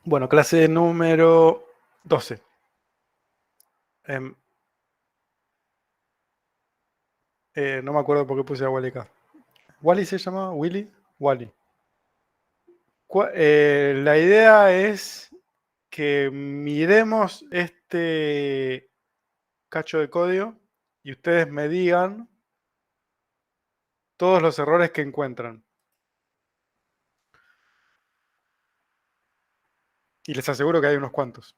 Bueno, clase número 12. Em, no me acuerdo por qué puse a Wally acá. ¿Wally se llama? ¿Willy? Wally. La idea es que miremos este cacho de código y ustedes me digan todos los errores que encuentran. Y les aseguro que hay unos cuantos.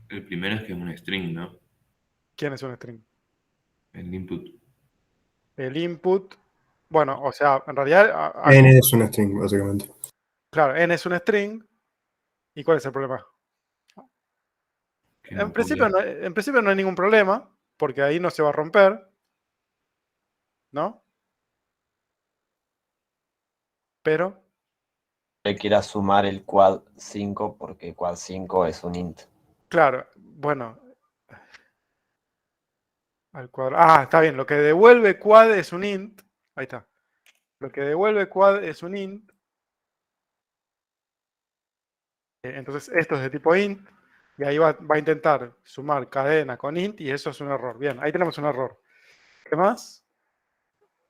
El primero es que es un string, ¿no? ¿Quién es un string? El input. El input. Bueno, o sea, en realidad, N es un string, básicamente. claro, n es un string. ¿Y cuál es el problema? Que no puede. En principio no hay ningún problema, porque ahí no se va a romper, ¿no? Pero, Le quiera sumar el quad 5 porque quad 5 es un int. claro, bueno, al cuadrado. Ah, está bien, lo que devuelve quad es un int. Ahí está. Lo que devuelve quad es un int. Entonces esto es de tipo int. Y ahí va a intentar sumar cadena con int y eso es un error. Bien, ahí tenemos un error. ¿Qué más?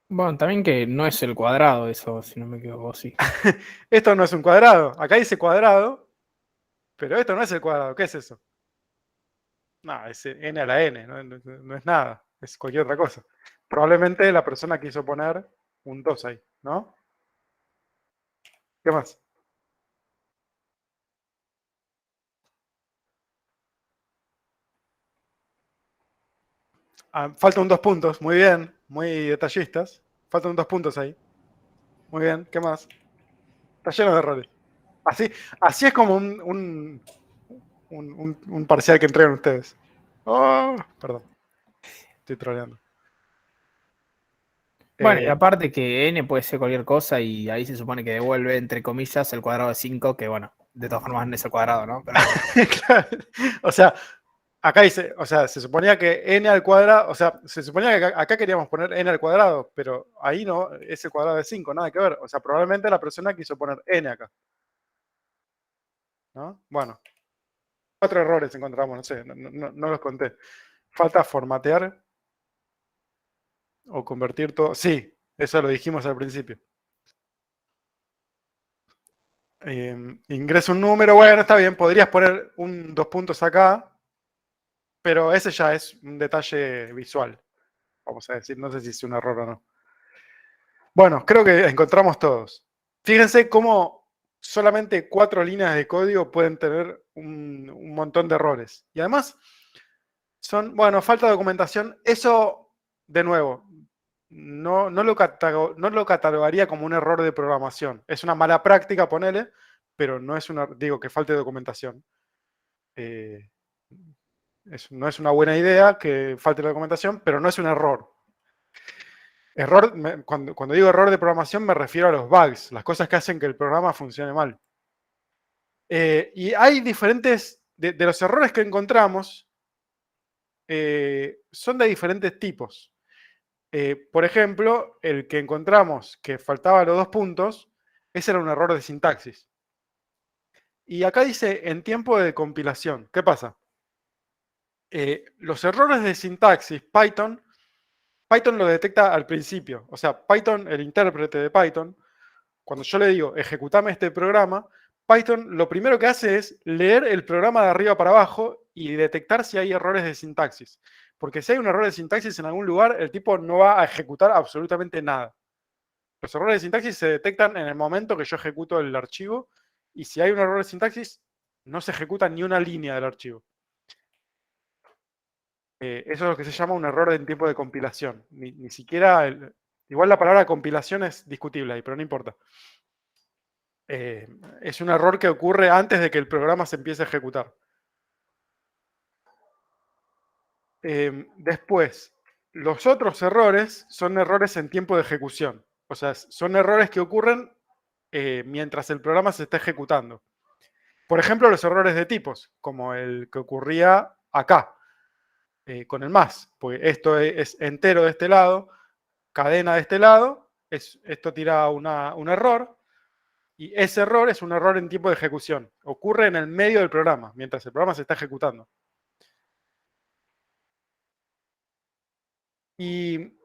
Bueno, también que no es el cuadrado eso, si no me equivoco, sí. Esto no es un cuadrado. Acá dice cuadrado, pero esto no es el cuadrado. ¿Qué es eso? No, es n a la n, no es nada. Es cualquier otra cosa. Probablemente la persona quiso poner un 2 ahí, ¿no? ¿Qué más? Ah, faltan 2 puntos, muy bien, muy detallistas. Faltan 2 puntos ahí. Muy bien, ¿qué más? Está lleno de errores. Así es como un parcial que entregan ustedes. Oh, perdón. Estoy troleando. Bueno, y aparte que n puede ser cualquier cosa y ahí se supone que devuelve, entre comillas, el cuadrado de 5, que bueno, de todas formas no es el cuadrado, ¿no? Pero claro, o sea, acá dice, o sea, se suponía que n al cuadrado, o sea, se suponía que acá queríamos poner n al cuadrado, pero ahí no, es el cuadrado de 5, nada que ver. O sea, probablemente la persona quiso poner n acá. ¿No? Bueno, 4 errores encontramos, no sé, no los conté. Falta formatear o convertir todo. Sí, eso lo dijimos al principio. Ingreso un número, bueno, está bien, podrías poner 2 puntos acá, pero ese ya es un detalle visual, vamos a decir, no sé si es un error o no. Bueno, creo que encontramos todos. Fíjense cómo solamente 4 líneas de código pueden tener un montón de errores. Y además, bueno, falta de documentación. Eso, de nuevo, no lo catalogaría como un error de programación. Es una mala práctica, ponele, pero no es digo que falte documentación. No es una buena idea que falte la documentación, pero no es un error. Cuando digo error de programación me refiero a los bugs, las cosas que hacen que el programa funcione mal. Y hay diferentes, de los errores que encontramos, son de diferentes tipos. Por ejemplo, el que encontramos que faltaba los 2 puntos, ese era un error de sintaxis. Y acá dice en tiempo de compilación. ¿Qué pasa? Los errores de sintaxis, Python lo detecta al principio. O sea, Python, el intérprete de Python, cuando yo le digo ejecutame este programa, Python lo primero que hace es leer el programa de arriba para abajo y detectar si hay errores de sintaxis. Porque si hay un error de sintaxis en algún lugar, el tipo no va a ejecutar absolutamente nada. Los errores de sintaxis se detectan en el momento que yo ejecuto el archivo y si hay un error de sintaxis, no se ejecuta ni una línea del archivo. Eso es lo que se llama un error en tiempo de compilación. Ni siquiera, igual la palabra compilación es discutible ahí, pero no importa. Es un error que ocurre antes de que el programa se empiece a ejecutar. Después, los otros errores son errores en tiempo de ejecución. O sea, son errores que ocurren mientras el programa se está ejecutando. Por ejemplo, los errores de tipos, como el que ocurría acá, con el más, porque esto es entero de este lado, cadena de este lado, esto tira un error, y ese error es un error en tiempo de ejecución. Ocurre en el medio del programa, mientras el programa se está ejecutando. Y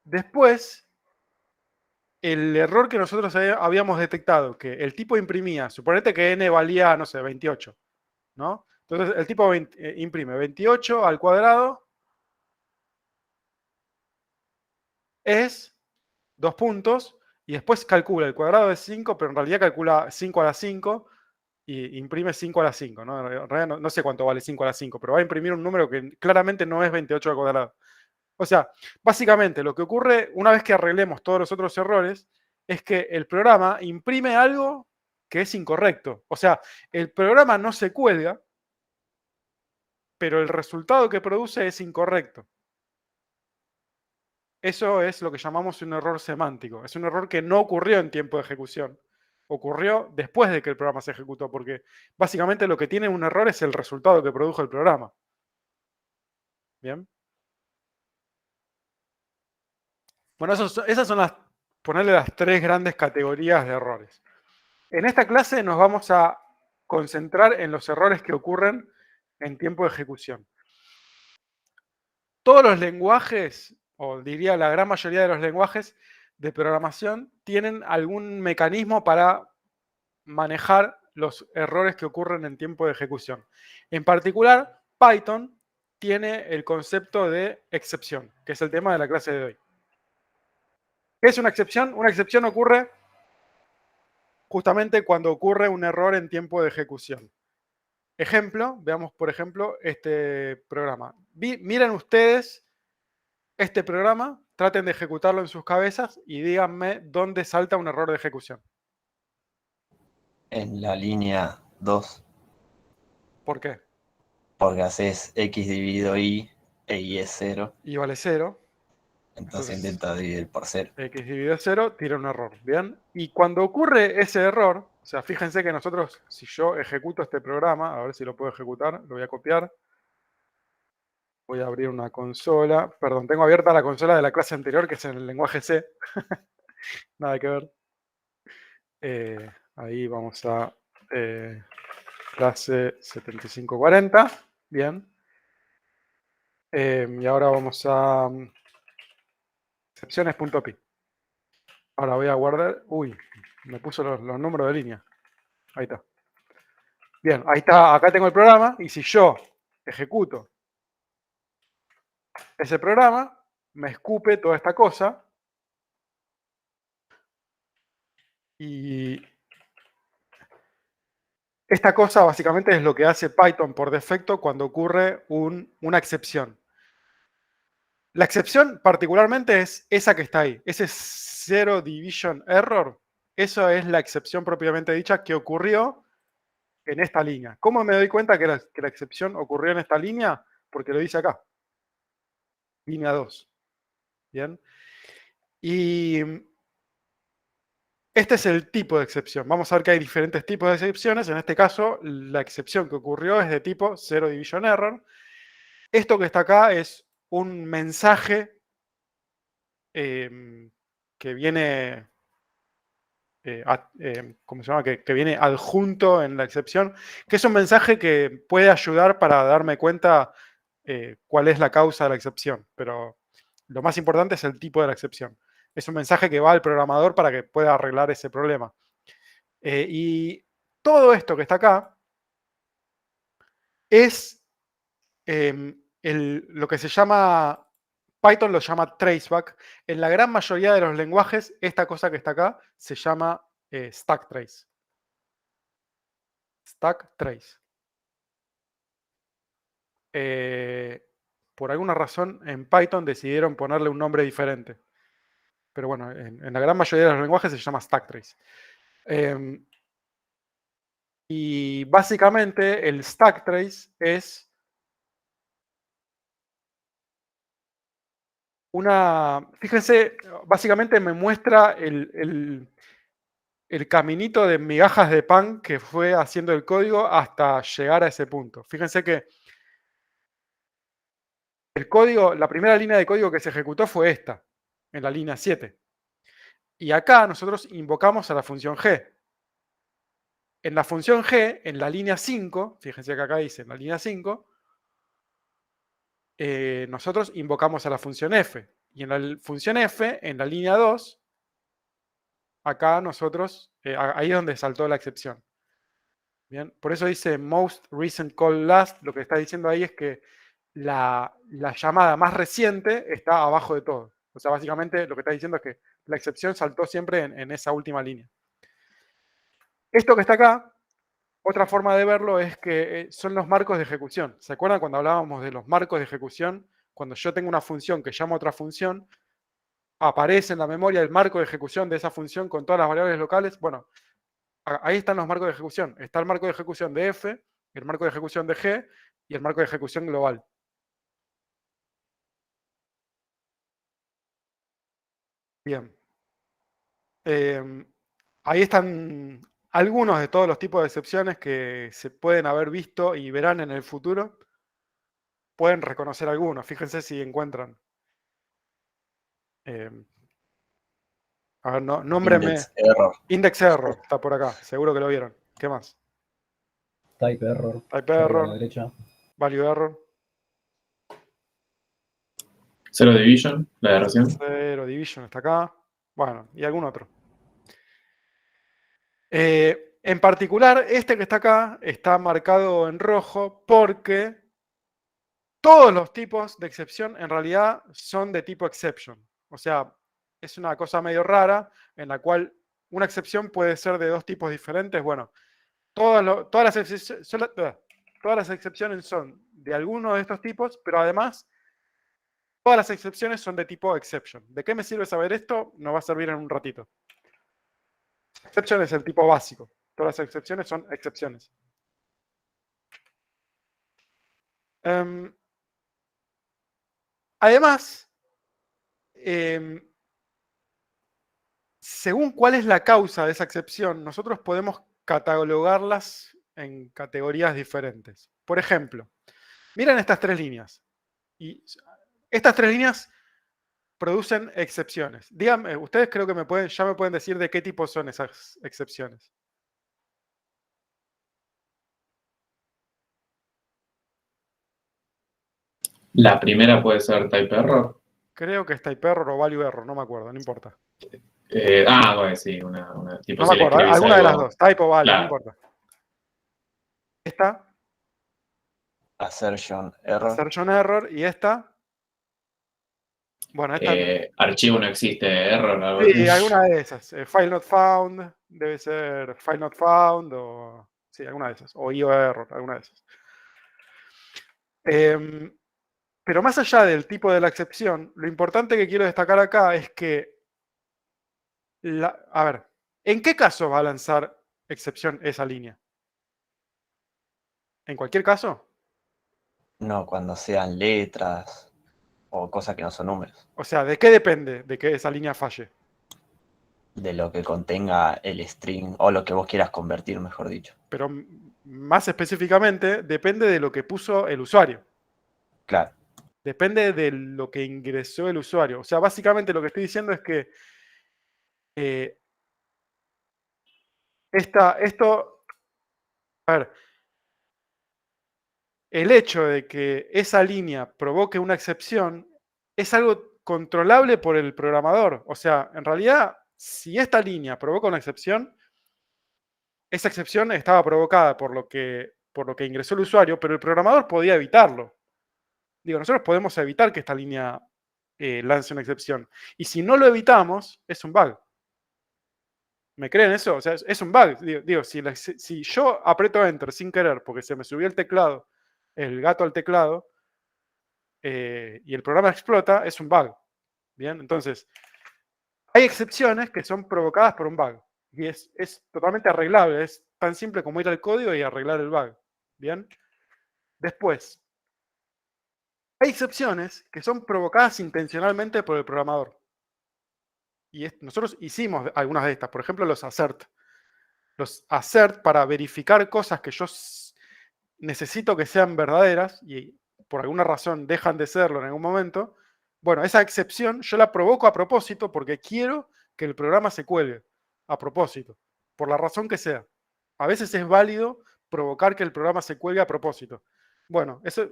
después, el error que nosotros habíamos detectado, que el tipo imprimía, suponete que n valía, no sé, 28, ¿no? Entonces el tipo imprime 28 al cuadrado es 2 puntos, y después calcula el cuadrado de 5, pero en realidad calcula 5 a la 5 y imprime 5 a la 5, ¿no? En realidad no sé cuánto vale 5 a la 5, pero va a imprimir un número que claramente no es 28 al cuadrado. O sea, básicamente lo que ocurre una vez que arreglemos todos los otros errores es que el programa imprime algo que es incorrecto. O sea, el programa no se cuelga, pero el resultado que produce es incorrecto. Eso es lo que llamamos un error semántico. Es un error que no ocurrió en tiempo de ejecución. Ocurrió después de que el programa se ejecutó, porque básicamente lo que tiene un error es el resultado que produjo el programa. ¿Bien? Bueno, esas son ponerle las 3 grandes categorías de errores. En esta clase nos vamos a concentrar en los errores que ocurren en tiempo de ejecución. Todos los lenguajes, o diría la gran mayoría de los lenguajes de programación, tienen algún mecanismo para manejar los errores que ocurren en tiempo de ejecución. En particular, Python tiene el concepto de excepción, que es el tema de la clase de hoy. ¿Qué es una excepción? Una excepción ocurre justamente cuando ocurre un error en tiempo de ejecución. Ejemplo, veamos por ejemplo este programa. Miren ustedes este programa, traten de ejecutarlo en sus cabezas y díganme dónde salta un error de ejecución. En la línea 2, ¿Por qué? porque haces x dividido y e y es 0. Y vale 0. Entonces Entonces, intenta dividir por 0. x dividido 0 tira un error. ¿Bien? Y cuando ocurre ese error, o sea, fíjense que nosotros, si yo ejecuto este programa, a ver si lo puedo ejecutar, lo voy a copiar. Voy a abrir una consola. Perdón, tengo abierta la consola de la clase anterior, que es en el lenguaje C. Nada que ver. Ahí vamos a clase 7540. Bien. Y ahora vamos a excepciones.py. Ahora voy a guardar. Uy, me puso los números de línea. Ahí está. Bien, ahí está. Acá tengo el programa. Y si yo ejecuto ese programa, me escupe toda esta cosa. Y esta cosa básicamente es lo que hace Python por defecto cuando ocurre una excepción. La excepción particularmente es esa que está ahí, ese zero division error. Eso es la excepción propiamente dicha que ocurrió en esta línea. ¿Cómo me doy cuenta que la excepción ocurrió en esta línea? Porque lo dice acá. Línea 2. Bien. Y este es el tipo de excepción. Vamos a ver que hay diferentes tipos de excepciones. En este caso, la excepción que ocurrió es de tipo zero division error. Esto que está acá es un mensaje que viene, ¿cómo se llama? Que viene adjunto en la excepción, que es un mensaje que puede ayudar para darme cuenta cuál es la causa de la excepción. Pero lo más importante es el tipo de la excepción. Es un mensaje que va al programador para que pueda arreglar ese problema. Y todo esto que está acá es lo que se llama, Python lo llama traceback. En la gran mayoría de los lenguajes, esta cosa que está acá se llama stack trace. Stack trace. Por alguna razón, en Python decidieron ponerle un nombre diferente. Pero bueno, en la gran mayoría de los lenguajes se llama stack trace. Y básicamente el stack trace es fíjense, básicamente me muestra el caminito de migajas de pan que fue haciendo el código hasta llegar a ese punto. Fíjense que el código, la primera línea de código que se ejecutó fue esta, en la línea 7. Y acá nosotros invocamos a la función g. En la función g, en la línea 5, fíjense que acá dice en la línea 5, nosotros invocamos a la función f. Y en la función f, en la línea 2, acá nosotros, ahí es donde saltó la excepción. Bien, por eso dice most recent call last, lo que está diciendo ahí es que la llamada más reciente está abajo de todo. O sea, básicamente lo que está diciendo es que la excepción saltó siempre en esa última línea. Esto que está acá, otra forma de verlo es que son los marcos de ejecución. ¿Se acuerdan cuando hablábamos de los marcos de ejecución? Cuando yo tengo una función que llama a otra función, aparece en la memoria el marco de ejecución de esa función con todas las variables locales. Bueno, ahí están los marcos de ejecución. Está el marco de ejecución de f, el marco de ejecución de g y el marco de ejecución global. Bien. Ahí están algunos de todos los tipos de excepciones que se pueden haber visto y verán en el futuro. Pueden reconocer algunos. Fíjense si encuentran. A ver, nómbrenme. Index error. Index error está por acá. Seguro que lo vieron. ¿Qué más? Type error. Type arriba a error. la derecha. Value error. Zero division, la de recién. Zero division está acá. Bueno, y algún otro. En particular, este que está acá está marcado en rojo porque todos los tipos de excepción en realidad son de tipo exception. O sea, es una cosa medio rara en la cual una excepción puede ser de dos tipos diferentes. Bueno, todas las excepciones son de alguno de estos tipos, pero además todas las excepciones son de tipo exception. ¿De qué me sirve saber esto? Nos va a servir en un ratito. Exception es el tipo básico. Todas las excepciones son excepciones. Además, según cuál es la causa de esa excepción, nosotros podemos catalogarlas en categorías diferentes. Por ejemplo, miren estas tres líneas. Y estas tres líneas producen excepciones. Díganme, ustedes creo que ya me pueden decir de qué tipo son esas excepciones. La primera puede ser type error. Creo que es type error o value error, no me acuerdo, no importa. Bueno, sí, una tipo No me si le acuerdo, escribís alguna de las algo- dos, type o value, no Claro. importa. Esta, Assertion error. assertion error, y esta. Bueno, esta. Archivo no existe, error. Algo Sí, así. alguna de esas. File not found, debe ser file not found, o. Sí, alguna de esas. O IO error, alguna de esas. Pero más allá del tipo de la excepción, lo importante que quiero destacar acá es que. A ver, ¿en qué caso va a lanzar excepción esa línea? ¿En cualquier caso? No, cuando sean letras o cosas que no son números. O sea, ¿de qué depende de que esa línea falle? De lo que contenga el string o lo que vos quieras convertir, mejor dicho. Pero más específicamente, depende de lo que puso el usuario. Claro. Depende de lo que ingresó el usuario. O sea, básicamente lo que estoy diciendo es que a ver, el hecho de que esa línea provoque una excepción es algo controlable por el programador. O sea, en realidad, si esta línea provoca una excepción, esa excepción estaba provocada por lo que ingresó el usuario, pero el programador podía evitarlo. Digo, nosotros podemos evitar que esta línea lance una excepción. Y si no lo evitamos, es un bug. ¿Me creen eso? O sea, es un bug. Digo, si yo aprieto Enter sin querer porque se me subió el gato al teclado, y el programa explota, es un bug. Bien, entonces, hay excepciones que son provocadas por un bug. Y es totalmente arreglable. Es tan simple como ir al código y arreglar el bug. Bien. Después, hay excepciones que son provocadas intencionalmente por el programador. Y nosotros hicimos algunas de estas. Por ejemplo, los assert. Los assert para verificar cosas que yo necesito que sean verdaderas y por alguna razón dejan de serlo en algún momento. Bueno, esa excepción yo la provoco a propósito porque quiero que el programa se cuelgue a propósito, por la razón que sea. A veces es válido provocar que el programa se cuelgue a propósito. Bueno, eso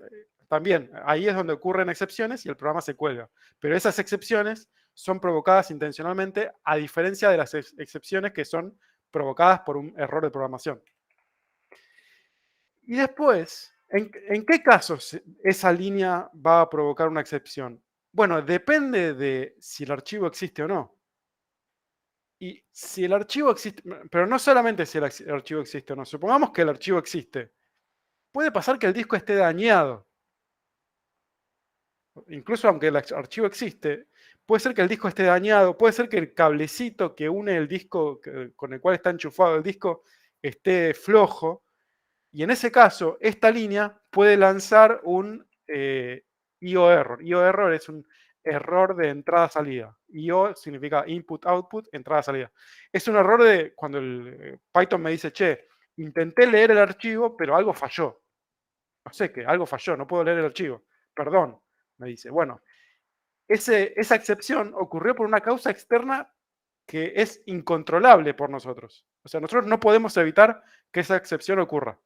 también, ahí es donde ocurren excepciones y el programa se cuelga. Pero esas excepciones son provocadas intencionalmente, a diferencia de las excepciones que son provocadas por un error de programación. Y después, ¿en qué casos esa línea va a provocar una excepción? Bueno, depende de si el archivo existe o no. Y si el archivo existe, pero no solamente si el archivo existe o no, supongamos que el archivo existe. Puede pasar que el disco esté dañado. Incluso aunque el archivo existe, puede ser que el disco esté dañado, puede ser que el cablecito que une el disco con el cual está enchufado el disco esté flojo. Y en ese caso, esta línea puede lanzar un IO error. IO error es un error de entrada-salida. IO significa input-output, entrada-salida. Es un error de cuando el Python me dice, che, intenté leer el archivo, pero algo falló. No sé qué, algo falló, no puedo leer el archivo. Perdón, me dice. Bueno, esa excepción ocurrió por una causa externa que es incontrolable por nosotros. O sea, nosotros no podemos evitar que esa excepción ocurra.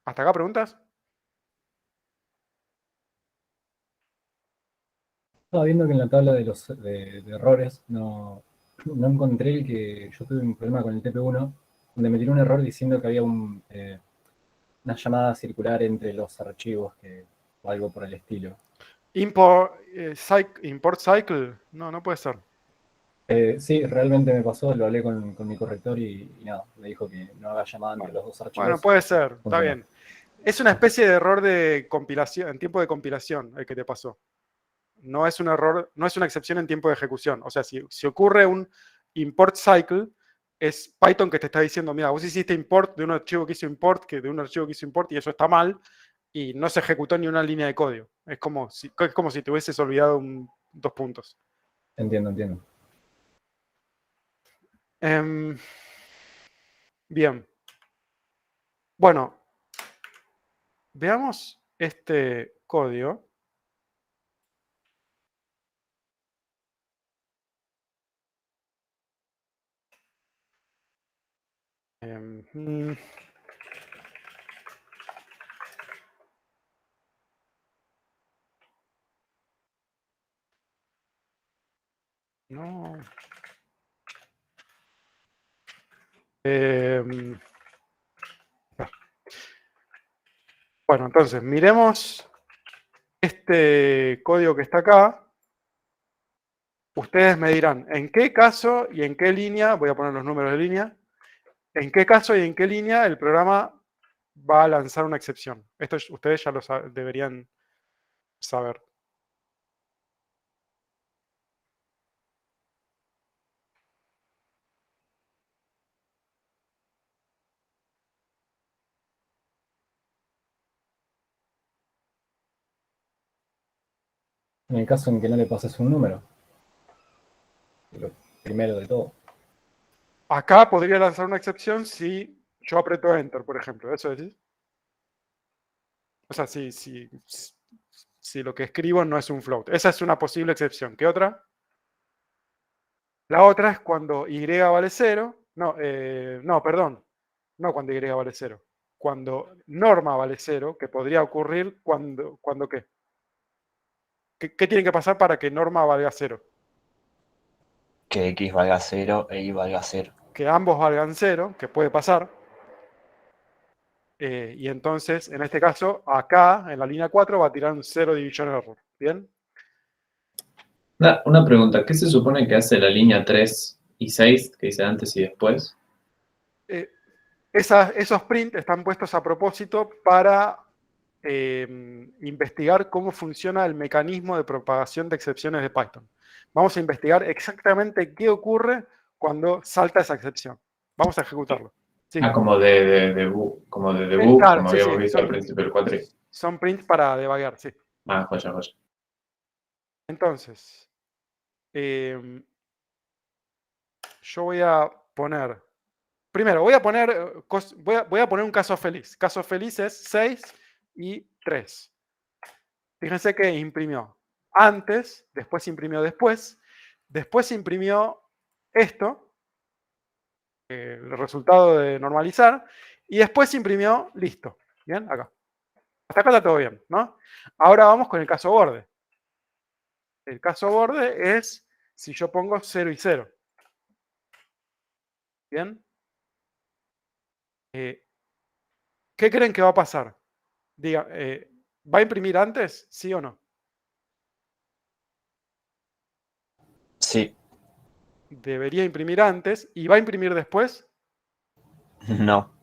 ¿Hasta acá preguntas? Estaba viendo que en la tabla de errores no encontré el que yo tuve un problema con el TP1, donde me tiró un error diciendo que había una llamada circular entre los archivos o algo por el estilo. Import cycle. No puede ser. Sí, realmente me pasó, lo hablé con mi corrector y nada, me dijo que no haga llamada entre los dos archivos. Bueno, puede ser, está Funciona. bien. Es una especie de error de compilación, en tiempo de compilación, el que te pasó. No es un error, no es una excepción en tiempo de ejecución. O sea, si ocurre un import cycle, es Python que te está diciendo, mira, vos hiciste import de un archivo que hizo import, que de un archivo que hizo import, y eso está mal, y no se ejecutó ni una línea de código. Es como si te hubieses olvidado dos puntos. Entiendo. Bien. Bueno, veamos este código. No. Bueno, entonces, miremos este código que está acá. Ustedes me dirán en qué caso y en qué línea, voy a poner los números de línea, en qué caso y en qué línea el programa va a lanzar una excepción. Esto ustedes ya lo deberían saber. En el caso en que no le pases un número, lo primero de todo. Acá podría lanzar una excepción si yo aprieto Enter, por ejemplo. ¿Eso decís? O sea, si lo que escribo no es un float. Esa es una posible excepción. ¿Qué otra? La otra es cuando y vale 0. No, perdón. No cuando y vale 0. Cuando norma vale 0, que podría ocurrir cuando ¿qué? ¿Qué tiene que pasar para que norma valga 0? Que X valga 0 e Y valga 0. Que ambos valgan 0, que puede pasar. Y entonces, en este caso, acá, en la línea 4, va a tirar un 0 division error. ¿Bien? Una pregunta, ¿qué se supone que hace la línea 3 y 6, que dice antes y después? Esos prints están puestos a propósito para investigar cómo funciona el mecanismo de propagación de excepciones de Python. Vamos a investigar exactamente qué ocurre cuando salta esa excepción. Vamos a ejecutarlo. Sí. Como de debug, como Claro, como sí, habíamos sí, visto al principio del 4. Son prints para debugar, sí. Joya. Entonces, yo voy a poner, primero voy a poner un caso feliz. Caso feliz es 6 y 3. Fíjense que imprimió antes, después imprimió después, después se imprimió esto, el resultado de normalizar, y después se imprimió listo. ¿Bien? Acá. Hasta acá está todo bien, ¿no? Ahora vamos con el caso borde. El caso borde es si yo pongo 0 y 0. ¿Bien? ¿Qué creen que va a pasar? Diga, ¿va a imprimir antes? ¿Sí o no? Sí, Debería imprimir antes. ¿Y va a imprimir después? no.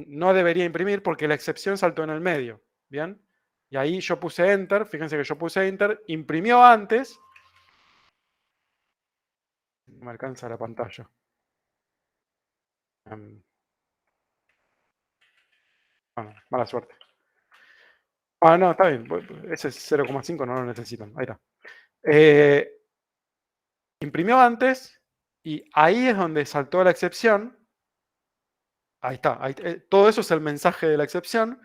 No debería imprimir porque la excepción saltó en el medio. ¿Bien? Y ahí yo puse Enter. Fíjense que yo puse Enter. Imprimió antes. No me alcanza la pantalla. Bueno, mala suerte. Ah, no, está bien. Ese es 0,5, no lo necesitan. Ahí está. Imprimió antes y ahí es donde saltó la excepción. Ahí está. Todo eso es el mensaje de la excepción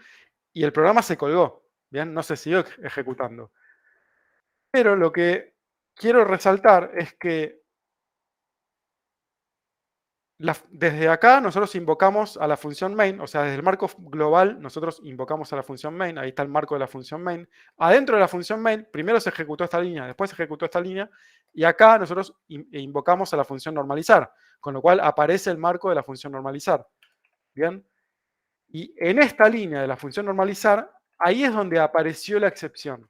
y el programa se colgó. Bien, no se siguió ejecutando. Pero lo que quiero resaltar es que desde acá nosotros invocamos a la función main, o sea, desde el marco global nosotros invocamos a la función main, ahí está el marco de la función main. Adentro de la función main, primero se ejecutó esta línea, después se ejecutó esta línea, y acá nosotros invocamos a la función normalizar, con lo cual aparece el marco de la función normalizar. ¿Bien? Y en esta línea de la función normalizar, ahí es donde apareció la excepción.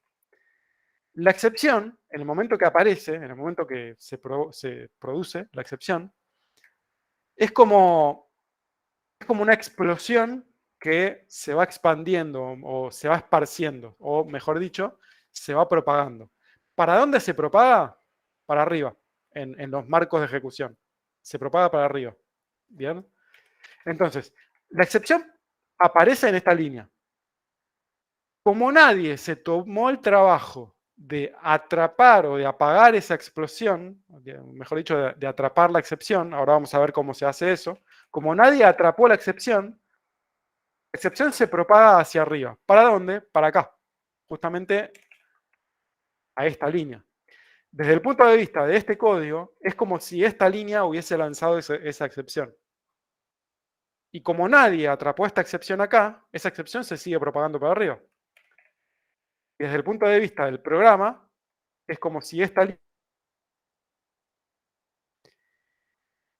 La excepción, en el momento que aparece, en el momento que se produce la excepción, es como una explosión que se va expandiendo o se va esparciendo, o mejor dicho, se va propagando. ¿Para dónde se propaga? Para arriba, en los marcos de ejecución. Se propaga para arriba. ¿Bien? Entonces, la excepción aparece en esta línea. Como nadie se tomó el trabajo de atrapar o de apagar esa explosión, mejor dicho, de atrapar la excepción, ahora vamos a ver cómo se hace eso, como nadie atrapó la excepción se propaga hacia arriba. ¿Para dónde? Para acá, justamente a esta línea. Desde el punto de vista de este código, es como si esta línea hubiese lanzado esa excepción. Y como nadie atrapó esta excepción acá, esa excepción se sigue propagando para arriba. Y desde el punto de vista del programa, es como si esta línea...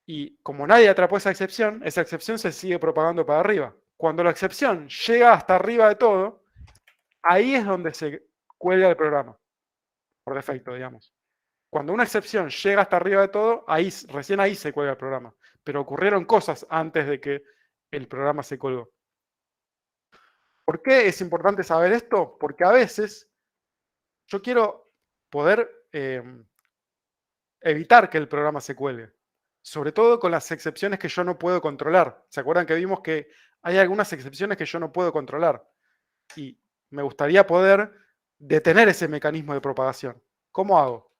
Y como nadie atrapó esa excepción se sigue propagando para arriba. Cuando la excepción llega hasta arriba de todo, ahí es donde se cuelga el programa, por defecto, digamos. Cuando una excepción llega hasta arriba de todo, recién ahí se cuelga el programa. Pero ocurrieron cosas antes de que el programa se colgó. ¿Por qué es importante saber esto? Porque a veces yo quiero poder evitar que el programa se cuelgue. Sobre todo con las excepciones que yo no puedo controlar. ¿Se acuerdan que vimos que hay algunas excepciones que yo no puedo controlar? Y me gustaría poder detener ese mecanismo de propagación. ¿Cómo hago?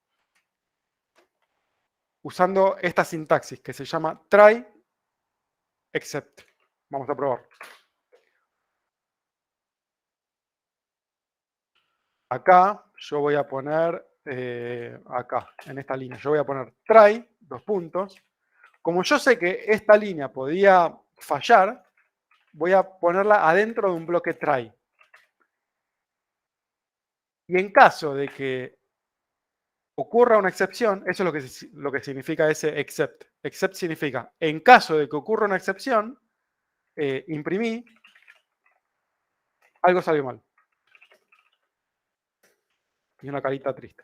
Usando esta sintaxis que se llama try except. Vamos a probar. Acá yo voy a poner, acá, en esta línea, yo voy a poner try, dos puntos. Como yo sé que esta línea podía fallar, voy a ponerla adentro de un bloque try. Y en caso de que ocurra una excepción, eso es lo que significa ese except. Except significa, en caso de que ocurra una excepción, imprimí, algo salió mal. Y una carita triste.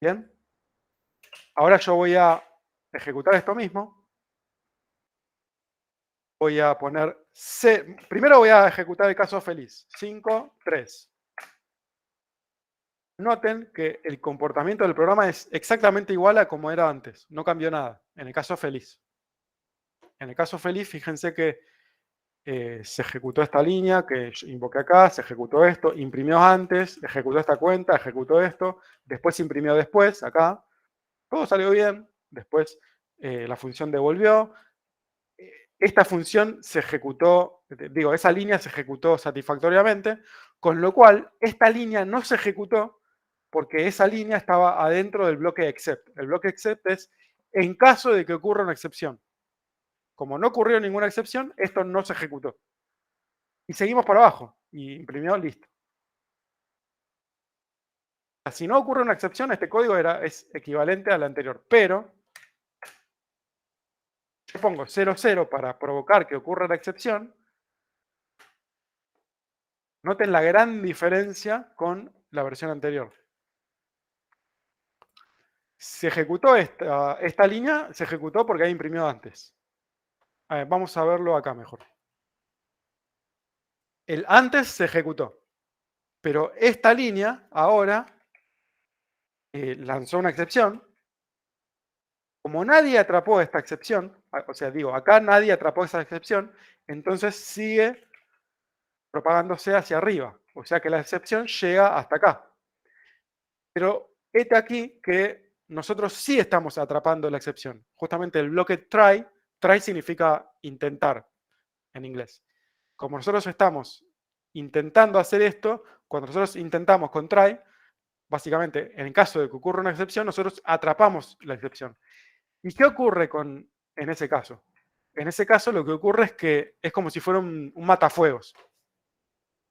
Bien. Ahora yo voy a ejecutar esto mismo. Voy a poner C. Primero voy a ejecutar el caso feliz. 5, 3. Noten que el comportamiento del programa es exactamente igual a como era antes. No cambió nada. En el caso feliz. En el caso feliz, fíjense que se ejecutó esta línea que invoqué acá, se ejecutó esto, imprimió antes, ejecutó esta cuenta, ejecutó esto, después imprimió después, acá. Todo salió bien. Después la función devolvió. esta función se ejecutó, digo, esa línea se ejecutó satisfactoriamente, con lo cual esta línea no se ejecutó porque esa línea estaba adentro del bloque except. El bloque except es en caso de que ocurra una excepción. Como no ocurrió ninguna excepción, esto no se ejecutó. Y seguimos para abajo. Y imprimió, listo. Si no ocurre una excepción, este código es equivalente al anterior. Pero yo pongo 00 para provocar que ocurra la excepción. Noten la gran diferencia con la versión anterior. Se ejecutó esta línea, se ejecutó porque había imprimido antes. A ver, vamos a verlo acá mejor. El antes se ejecutó, pero esta línea ahora lanzó una excepción. Como nadie atrapó esta excepción, o sea, digo, acá nadie atrapó esa excepción, entonces sigue propagándose hacia arriba. O sea que la excepción llega hasta acá. Pero este aquí que nosotros sí estamos atrapando la excepción. Justamente el bloque try significa intentar en inglés. Como nosotros estamos intentando hacer esto, cuando nosotros intentamos con try, básicamente, en el caso de que ocurra una excepción, nosotros atrapamos la excepción. ¿Y qué ocurre en ese caso? En ese caso lo que ocurre es que es como si fuera un matafuegos.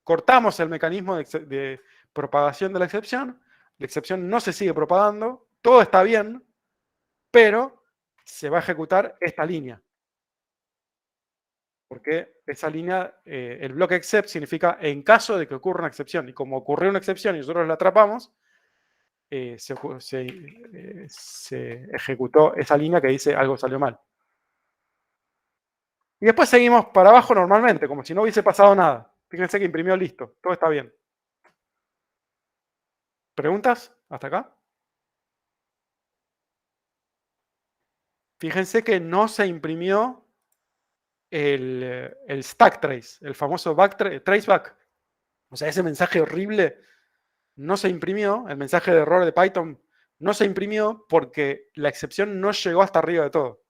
Cortamos el mecanismo de propagación de la excepción no se sigue propagando, todo está bien, pero se va a ejecutar esta línea. Porque esa línea, el bloque except significa en caso de que ocurra una excepción. Y como ocurrió una excepción y nosotros la atrapamos, se ejecutó esa línea que dice algo salió mal. Y después seguimos para abajo normalmente, como si no hubiese pasado nada. Fíjense que imprimió listo, todo está bien. ¿Preguntas hasta acá? Fíjense que no se imprimió el stack trace, el famoso traceback. O sea, ese mensaje horrible no se imprimió, el mensaje de error de Python no se imprimió porque la excepción no llegó hasta arriba de todo.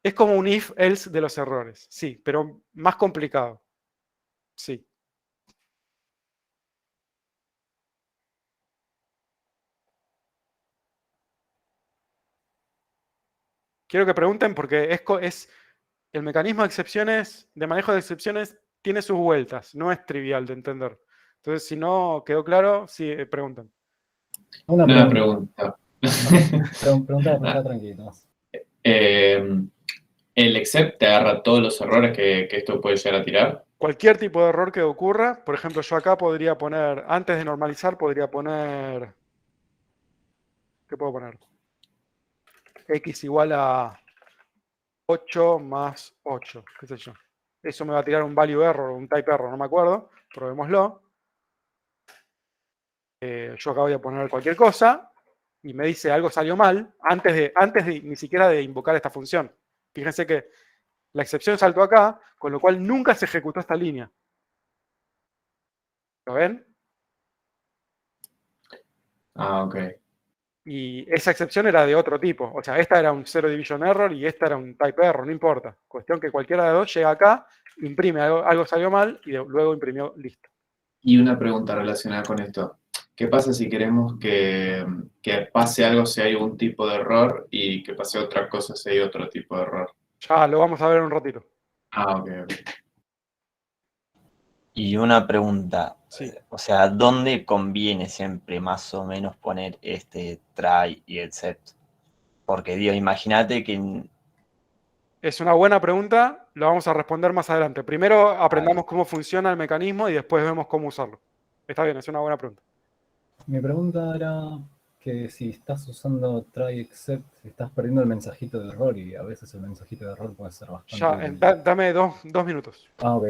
Es como un if-else de los errores, sí, pero más complicado. Sí. Quiero que pregunten porque el mecanismo de excepciones, de manejo de excepciones, tiene sus vueltas, no es trivial de entender. Entonces, si no quedó claro, sí, pregunten. Una pregunta. Pregunta tranquilo. ¿El except te agarra todos los errores que esto puede llegar a tirar? Cualquier tipo de error que ocurra, por ejemplo, yo acá podría poner, antes de normalizar, podría poner, ¿qué puedo poner? X igual a 8 más 8, qué sé yo. Eso me va a tirar un value error, un type error, no me acuerdo, probémoslo. Yo acá voy a poner cualquier cosa y me dice algo salió mal antes de ni siquiera de invocar esta función. Fíjense que la excepción saltó acá, con lo cual nunca se ejecutó esta línea. ¿Lo ven? Ah, ok. Y esa excepción era de otro tipo. O sea, esta era un zero division error y esta era un type error, no importa. Cuestión que cualquiera de dos llega acá, imprime algo salió mal y luego imprimió listo. Y una pregunta relacionada con esto. ¿Qué pasa si queremos que pase algo si hay un tipo de error y que pase otra cosa si hay otro tipo de error? Ya lo vamos a ver en un ratito. Ah, ok. Y una pregunta, Sí. o sea, ¿dónde conviene siempre más o menos poner este try y except? Porque digo, imagínate que... Es una buena pregunta, lo vamos a responder más adelante. Primero aprendamos cómo funciona el mecanismo y después vemos cómo usarlo. Está bien, es una buena pregunta. Mi pregunta era que si estás usando try except, estás perdiendo el mensajito de error y a veces el mensajito de error puede ser bastante... Ya, dame dos minutos. Ah, ok.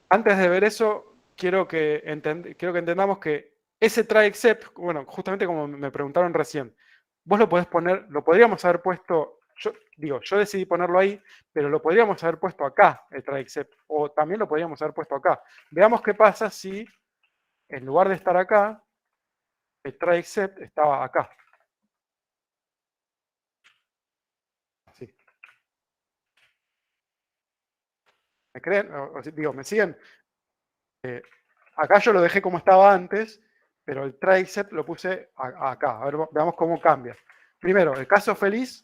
Antes de ver eso, quiero que entendamos que ese try except, bueno, justamente como me preguntaron recién, vos lo podés poner, lo podríamos haber puesto, yo decidí ponerlo ahí, pero lo podríamos haber puesto acá, el try except, o también lo podríamos haber puesto acá. Veamos qué pasa si, en lugar de estar acá, el try except estaba acá. ¿Me creen? Digo, ¿me siguen? Acá yo lo dejé como estaba antes, pero el try except lo puse acá. A ver, veamos cómo cambia. Primero, el caso feliz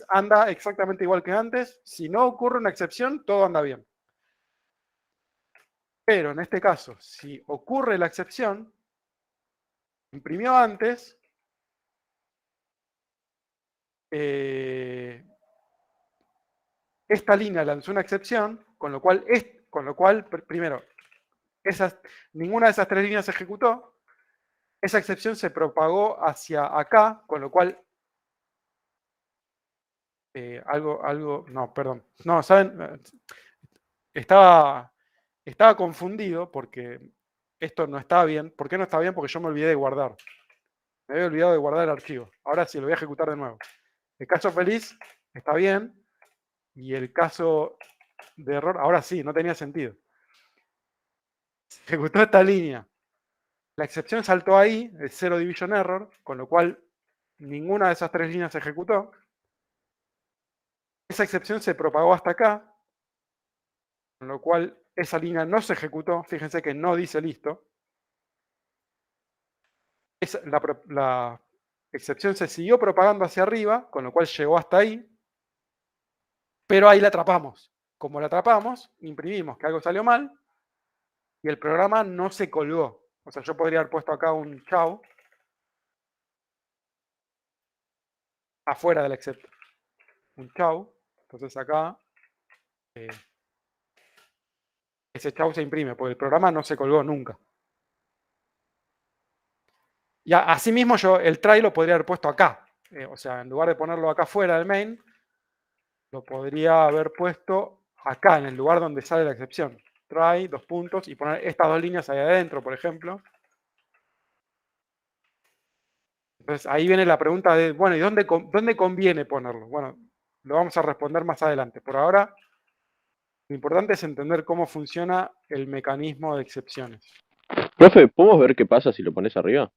anda exactamente igual que antes. Si no ocurre una excepción, todo anda bien. Pero en este caso, si ocurre la excepción, imprimió antes, esta línea lanzó una excepción, con lo cual primero, ninguna de esas tres líneas se ejecutó. Esa excepción se propagó hacia acá, con lo cual no, perdón. No, ¿saben? Estaba confundido porque esto no estaba bien. ¿Por qué no está bien? Porque yo me olvidé de guardar. Me había olvidado de guardar el archivo. Ahora sí, lo voy a ejecutar de nuevo. El caso feliz está bien. Y el caso de error, ahora sí, no tenía sentido. Se ejecutó esta línea. La excepción saltó ahí, el zero division error, con lo cual ninguna de esas tres líneas se ejecutó. Esa excepción se propagó hasta acá, con lo cual esa línea no se ejecutó. Fíjense que no dice listo. La excepción se siguió propagando hacia arriba, con lo cual llegó hasta ahí. Pero ahí la atrapamos. Como la atrapamos, imprimimos que algo salió mal y el programa no se colgó. O sea, yo podría haber puesto acá un chau afuera del except. Un chau. Entonces acá ese chau se imprime, porque el programa no se colgó nunca. Y asimismo yo el try lo podría haber puesto acá. O sea, en lugar de ponerlo acá fuera del main, lo podría haber puesto acá, en el lugar donde sale la excepción. Try, dos puntos, y poner estas dos líneas ahí adentro, por ejemplo. Entonces ahí viene la pregunta de, bueno, ¿y dónde conviene ponerlo? Bueno, lo vamos a responder más adelante. Por ahora, lo importante es entender cómo funciona el mecanismo de excepciones. Profe, ¿podemos ver qué pasa si lo pones arriba?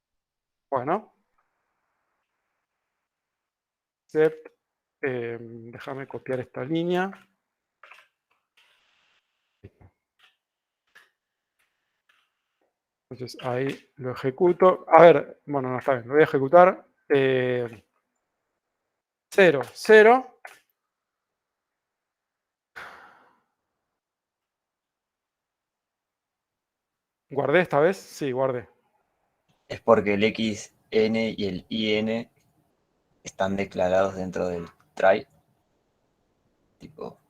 Bueno, except, déjame copiar esta línea. Entonces ahí lo ejecuto. A ver, bueno, no está bien, lo voy a ejecutar. 0, 0. ¿Guardé esta vez? Sí, guardé. Es porque el XN y el IN están declarados dentro del try. Tipo,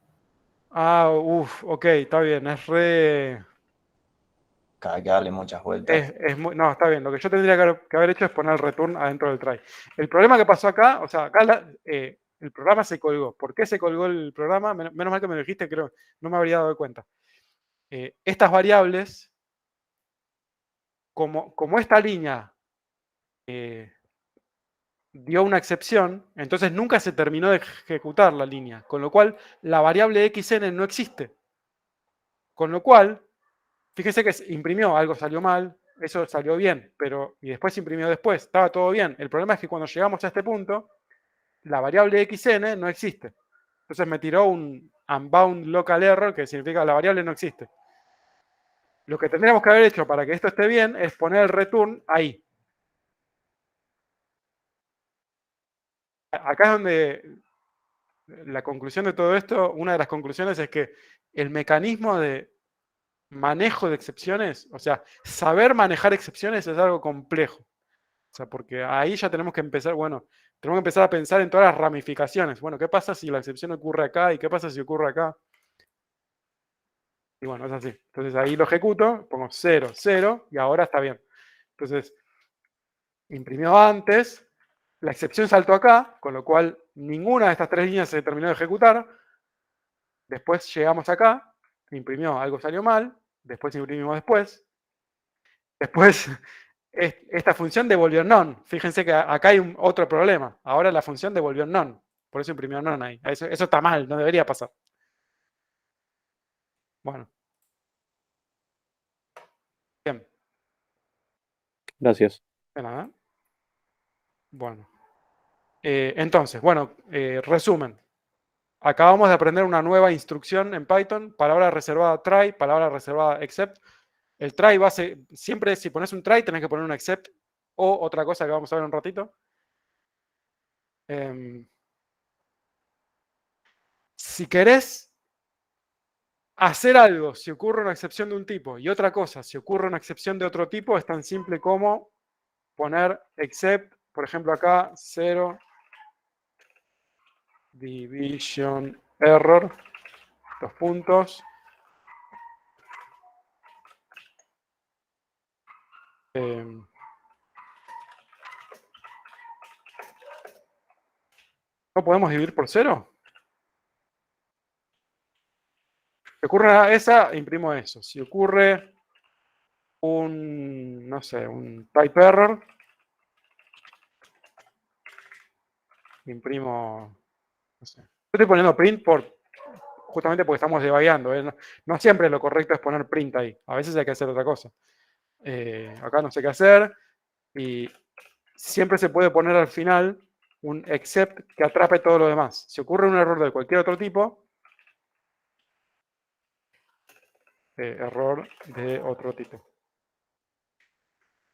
Ok, está bien, es re... cada que darle muchas vueltas. No, está bien. Lo que yo tendría que haber hecho es poner el return adentro del try. El problema que pasó acá, o sea, acá el programa se colgó. ¿Por qué se colgó el programa? Menos mal que me lo dijiste, creo, no me habría dado cuenta. Estas variables, como esta línea dio una excepción, entonces nunca se terminó de ejecutar la línea, con lo cual la variable xn no existe. Con lo cual, fíjese que imprimió, algo salió mal, eso salió bien, y después imprimió después, estaba todo bien. El problema es que cuando llegamos a este punto, la variable xn no existe. Entonces me tiró un unbound local error, que significa la variable no existe. Lo que tendríamos que haber hecho para que esto esté bien es poner el return ahí. Acá es donde la conclusión de todo esto, una de las conclusiones es que el mecanismo de manejo de excepciones, o sea, saber manejar excepciones es algo complejo. O sea, porque ahí ya tenemos que empezar, bueno, tenemos que empezar a pensar en todas las ramificaciones. Bueno, ¿qué pasa si la excepción ocurre acá? ¿Y qué pasa si ocurre acá? Y bueno, es así. Entonces ahí lo ejecuto, pongo 0, 0, y ahora está bien. Entonces, imprimió antes, la excepción saltó acá, con lo cual ninguna de estas tres líneas se terminó de ejecutar. Después llegamos acá, imprimió, algo salió mal, después imprimimos después. Después, esta función devolvió none. Fíjense que acá hay otro problema. Ahora la función devolvió none. Por eso imprimió none ahí. Eso está mal, no debería pasar. Bueno. Bien. Gracias. De nada. Bueno. Entonces, bueno, resumen. acabamos de aprender una nueva instrucción en Python, palabra reservada try, palabra reservada except. El try siempre si pones un try tenés que poner un except o otra cosa que vamos a ver en un ratito. Si querés hacer algo, si ocurre una excepción de un tipo, y otra cosa, si ocurre una excepción de otro tipo, es tan simple como poner except, por ejemplo acá, 0 division error, 2 puntos. ¿No podemos dividir por 0? Si ocurre esa, imprimo eso. Si ocurre un, no sé, un type error, imprimo, no sé. Yo estoy poniendo print justamente porque estamos debugueando. No siempre lo correcto es poner print ahí. A veces hay que hacer otra cosa. Acá no sé qué hacer. Y siempre se puede poner al final un except que atrape todo lo demás. Si ocurre un error de cualquier otro tipo, error de otro tipo.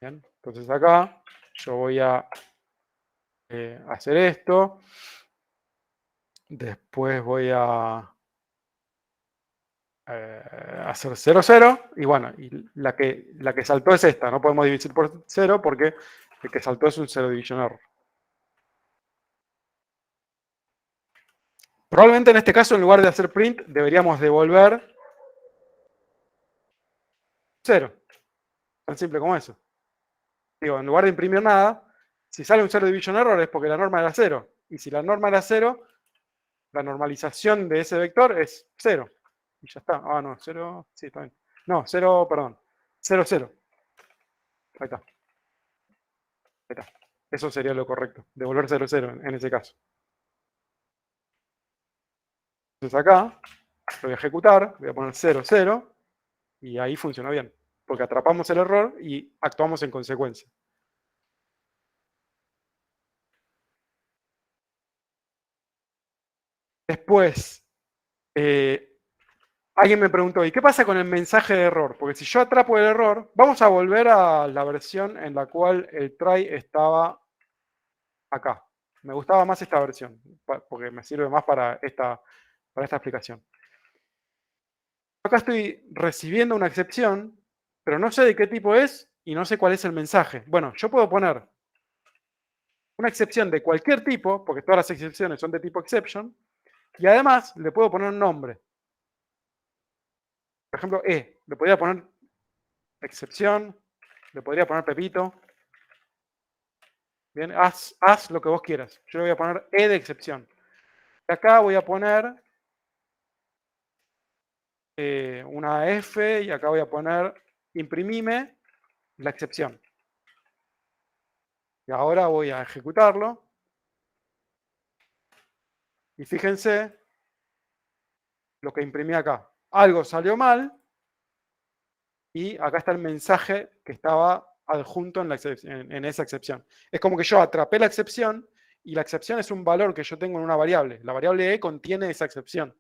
Bien, entonces acá yo voy a hacer esto. Después voy a hacer 0, 0. Y bueno, y la que saltó es esta. No podemos dividir por 0 porque el que saltó es un 0 division error. Probablemente en este caso, en lugar de hacer print, deberíamos devolver 0. Tan simple como eso. Digo, en lugar de imprimir nada, si sale un 0 division error es porque la norma era 0. Y si la norma era 0, la normalización de ese vector es 0. Y ya está. Ah, no, 0. Sí, está bien. No, 0, perdón. 0, 0. Ahí está. Ahí está. Eso sería lo correcto. Devolver 0, 0 en ese caso. Entonces acá lo voy a ejecutar. Voy a poner 0, 0. Y ahí funciona bien. Porque atrapamos el error y actuamos en consecuencia. Después, alguien me preguntó, ¿y qué pasa con el mensaje de error? Porque si yo atrapo el error, vamos a volver a la versión en la cual el try estaba acá. Me gustaba más esta versión, porque me sirve más para esta explicación. Acá estoy recibiendo una excepción, pero no sé de qué tipo es y no sé cuál es el mensaje. Bueno, yo puedo poner una excepción de cualquier tipo, porque todas las excepciones son de tipo exception, y además le puedo poner un nombre. Por ejemplo, le podría poner excepción, le podría poner Pepito. Bien, haz lo que vos quieras. Yo le voy a poner de excepción. Y acá voy a poner una F y acá voy a poner imprimime la excepción. Y ahora voy a ejecutarlo. Y fíjense lo que imprimí acá. Algo salió mal y acá está el mensaje que estaba adjunto en esa excepción. Es como que yo atrapé la excepción y la excepción es un valor que yo tengo en una variable. La variable E contiene esa excepción.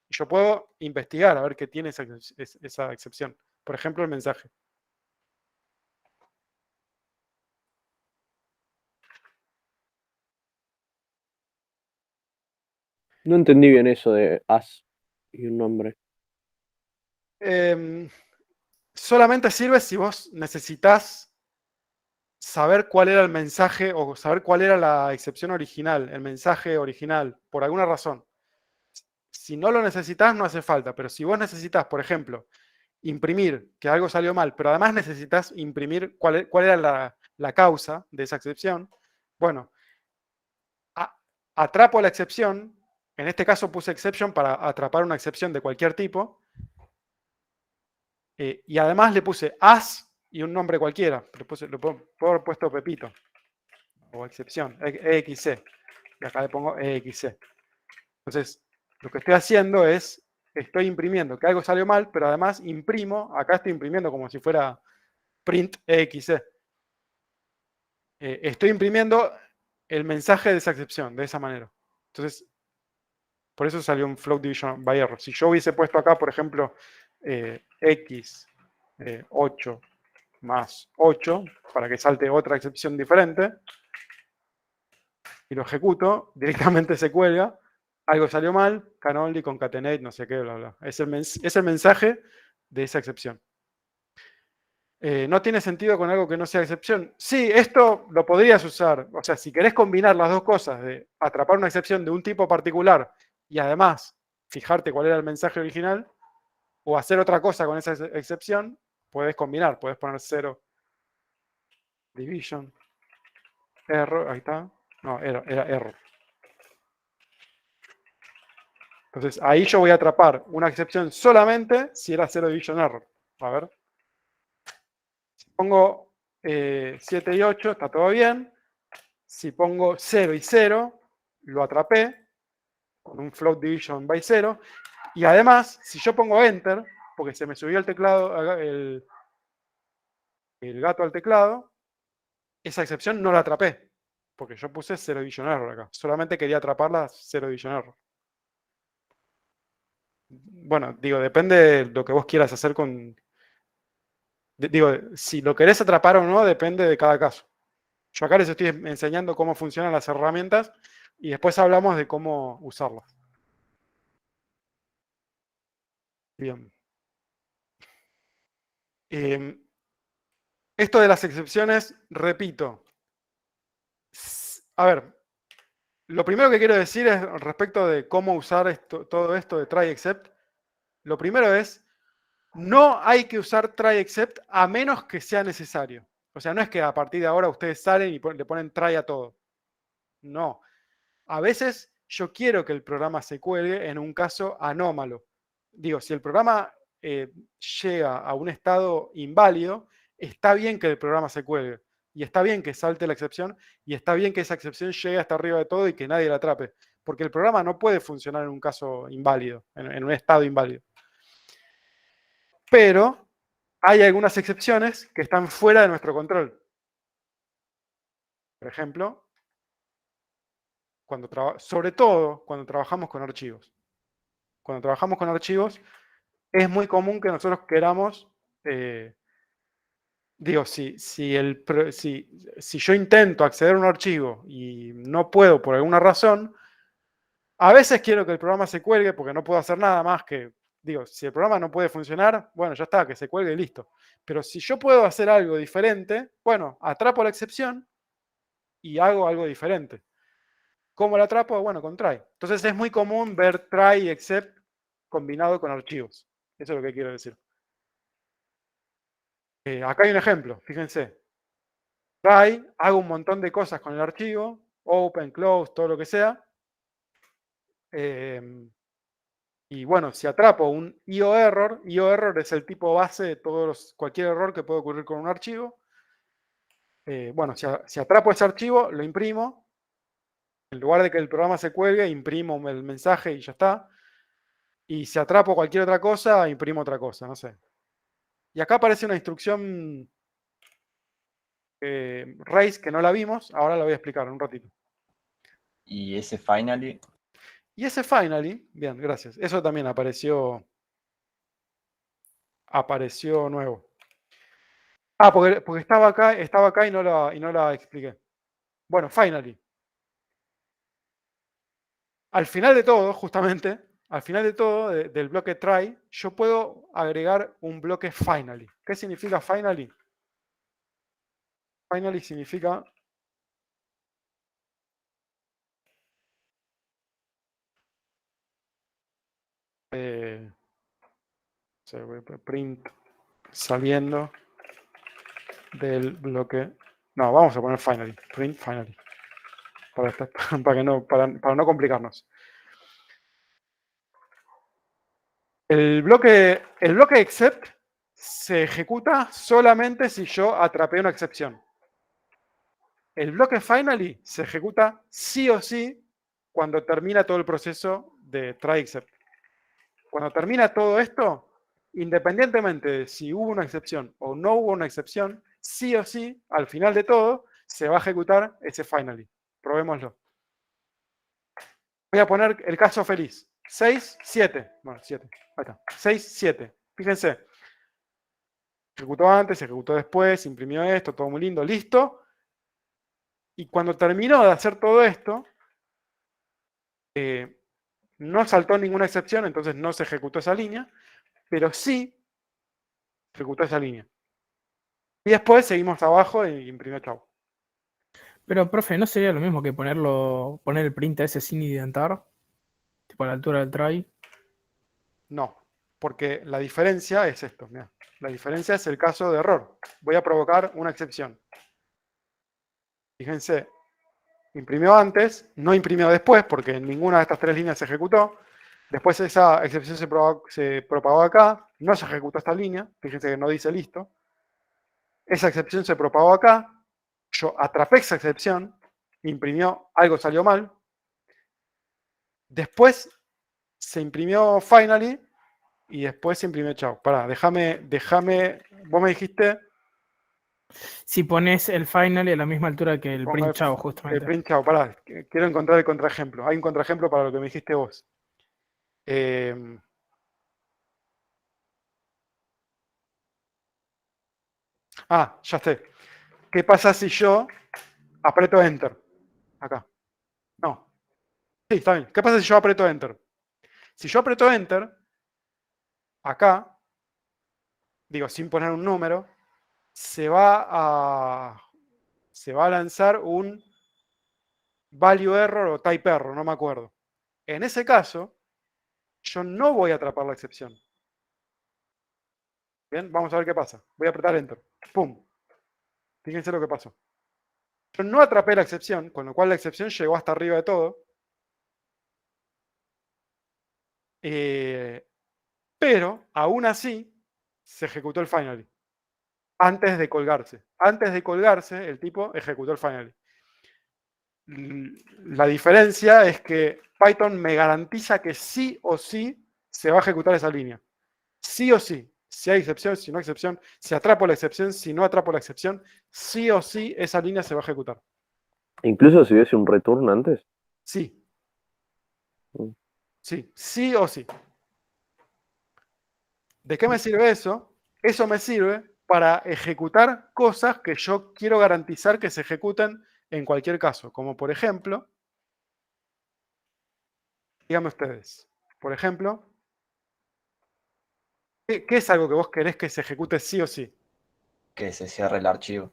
Y yo puedo investigar a ver qué tiene esa excepción. Por ejemplo, el mensaje. No entendí bien eso de as y un nombre. Solamente sirve si vos necesitas saber cuál era el mensaje o saber cuál era la excepción original, el mensaje original, por alguna razón. Si no lo necesitas, no hace falta, pero si vos necesitas, por ejemplo, imprimir que algo salió mal, pero además necesitas imprimir cuál era la causa de esa excepción, bueno, atrapo la excepción, en este caso puse exception para atrapar una excepción de cualquier tipo, y además le puse as y un nombre cualquiera, le puedo haber puesto Pepito, o excepción, EXC, y acá le pongo EXC. Entonces, lo que estoy haciendo es, estoy imprimiendo que algo salió mal, pero además imprimo, acá estoy imprimiendo como si fuera print EXC. Estoy imprimiendo el mensaje de esa excepción, de esa manera. Entonces, Por eso salió un float division by error. Si yo hubiese puesto acá, por ejemplo, x 8 más 8, para que salte otra excepción diferente, y lo ejecuto, directamente se cuelga, algo salió mal, can only, concatenate, no sé qué, bla, bla. Es el mensaje de esa excepción. ¿No tiene sentido con algo que no sea excepción? Sí, esto lo podrías usar. O sea, si querés combinar las dos cosas, de atrapar una excepción de un tipo particular y además fijarte cuál era el mensaje original, o hacer otra cosa con esa excepción, puedes combinar. Puedes poner 0 division error, ahí está. No, era error. Entonces, ahí yo voy a atrapar una excepción solamente si era 0 division error. A ver. Si pongo 7 y 8, está todo bien. Si pongo 0 y 0, lo atrapé con un float division by 0. Y además, si yo pongo enter, porque se me subió el teclado, el gato al teclado, esa excepción no la atrapé, porque yo puse 0 division error acá. Solamente quería atraparla 0 division error. Bueno, digo, depende de lo que vos quieras hacer con... Digo, si lo querés atrapar o no, depende de cada caso. Yo acá les estoy enseñando cómo funcionan las herramientas y después hablamos de cómo usarlas. Bien. Esto de las excepciones, repito. A ver, lo primero que quiero decir es respecto de cómo usar todo esto de try except. Lo primero es, no hay que usar try except a menos que sea necesario. O sea, no es que a partir de ahora ustedes salen y le ponen try a todo. No. A veces yo quiero que el programa se cuelgue en un caso anómalo. Digo, si el programa llega a un estado inválido, está bien que el programa se cuelgue. Y está bien que salte la excepción. Y está bien que esa excepción llegue hasta arriba de todo y que nadie la atrape. Porque el programa no puede funcionar en un caso inválido, en un estado inválido. Pero hay algunas excepciones que están fuera de nuestro control. Por ejemplo, sobre todo cuando trabajamos con archivos. Cuando trabajamos con archivos, es muy común que nosotros queramos, digo, si yo intento acceder a un archivo y no puedo por alguna razón, a veces quiero que el programa se cuelgue porque no puedo hacer nada más que, digo, si el programa no puede funcionar, bueno, ya está, que se cuelgue y listo. Pero si yo puedo hacer algo diferente, bueno, atrapo la excepción y hago algo diferente. ¿Cómo la atrapo? Bueno, con try. Entonces es muy común ver try y except combinado con archivos. Eso es lo que quiero decir. Acá hay un ejemplo, fíjense. Try, hago un montón de cosas con el archivo, open, close, todo lo que sea. Y bueno, si atrapo un IO error es el tipo base de cualquier error que puede ocurrir con un archivo. Bueno, si atrapo ese archivo, lo imprimo. En lugar de que el programa se cuelgue, imprimo el mensaje y ya está. Y si atrapo cualquier otra cosa, imprimo otra cosa, no sé. Y acá aparece una instrucción raise que no la vimos, ahora la voy a explicar en un ratito. Y ese finally, Y ese finally, bien, gracias, eso también apareció nuevo. Ah, porque estaba acá y no la expliqué. Bueno, finally. Al final de todo, justamente, al final de todo, del bloque try, yo puedo agregar un bloque finally. ¿Qué significa finally? Finally significa print saliendo del bloque. No, vamos a poner finally. Print finally. Para no complicarnos. El bloque except se ejecuta solamente si yo atrapé una excepción. El bloque finally se ejecuta sí o sí cuando termina todo el proceso de try except. Cuando termina todo esto, independientemente de si hubo una excepción o no hubo una excepción, sí o sí, al final de todo, se va a ejecutar ese finally. Probémoslo. Voy a poner el caso feliz. 6, 7. Bueno, 7. Ahí está. 6, 7. Fíjense. Ejecutó antes, ejecutó después, imprimió esto, todo muy lindo, listo. Y cuando terminó de hacer todo esto, no saltó ninguna excepción, entonces no se ejecutó esa línea, pero sí ejecutó esa línea. Y después seguimos abajo e imprimió chau. Pero, profe, ¿no sería lo mismo que poner el print a ese sin identar? Tipo a la altura del try. No, porque la diferencia es esto. Mirá. La diferencia es el caso de error. Voy a provocar una excepción. Fíjense, imprimió antes, no imprimió después, porque en ninguna de estas tres líneas se ejecutó. Después esa excepción se propagó acá, no se ejecutó esta línea. Fíjense que no dice listo. Esa excepción se propagó acá. Yo atrapé esa excepción, imprimió, algo salió mal. Después se imprimió finally y después se imprimió chau. Pará, déjame, vos me dijiste Si pones el final a la misma altura que el pongo print chao, el justamente. print chau. Pará, quiero encontrar el contraejemplo. Hay un contraejemplo para lo que me dijiste vos. Ya sé. ¿Qué pasa si yo aprieto Enter? Acá. No. Sí, está bien. ¿Qué pasa si yo aprieto Enter? Si yo aprieto Enter, acá, digo, sin poner un número, se va a lanzar un value error o type error, no me acuerdo. En ese caso, yo no voy a atrapar la excepción. Bien, vamos a ver qué pasa. Voy a apretar Enter. ¡Pum! Fíjense lo que pasó. Yo no atrapé la excepción, con lo cual la excepción llegó hasta arriba de todo. Pero, aún así, se ejecutó el finally. Antes de colgarse. Antes de colgarse, el tipo ejecutó el finally. La diferencia es que Python me garantiza que sí o sí se va a ejecutar esa línea. Sí o sí. Si hay excepción, si no hay excepción, si atrapo la excepción, si no atrapo la excepción, sí o sí esa línea se va a ejecutar. Incluso si hubiese un return antes. Sí. Mm. Sí, sí o sí. ¿De qué me sirve eso? Eso me sirve para ejecutar cosas que yo quiero garantizar que se ejecuten en cualquier caso. Como por ejemplo, díganme ustedes, por ejemplo, ¿qué es algo que vos querés que se ejecute sí o sí? Que se cierre el archivo.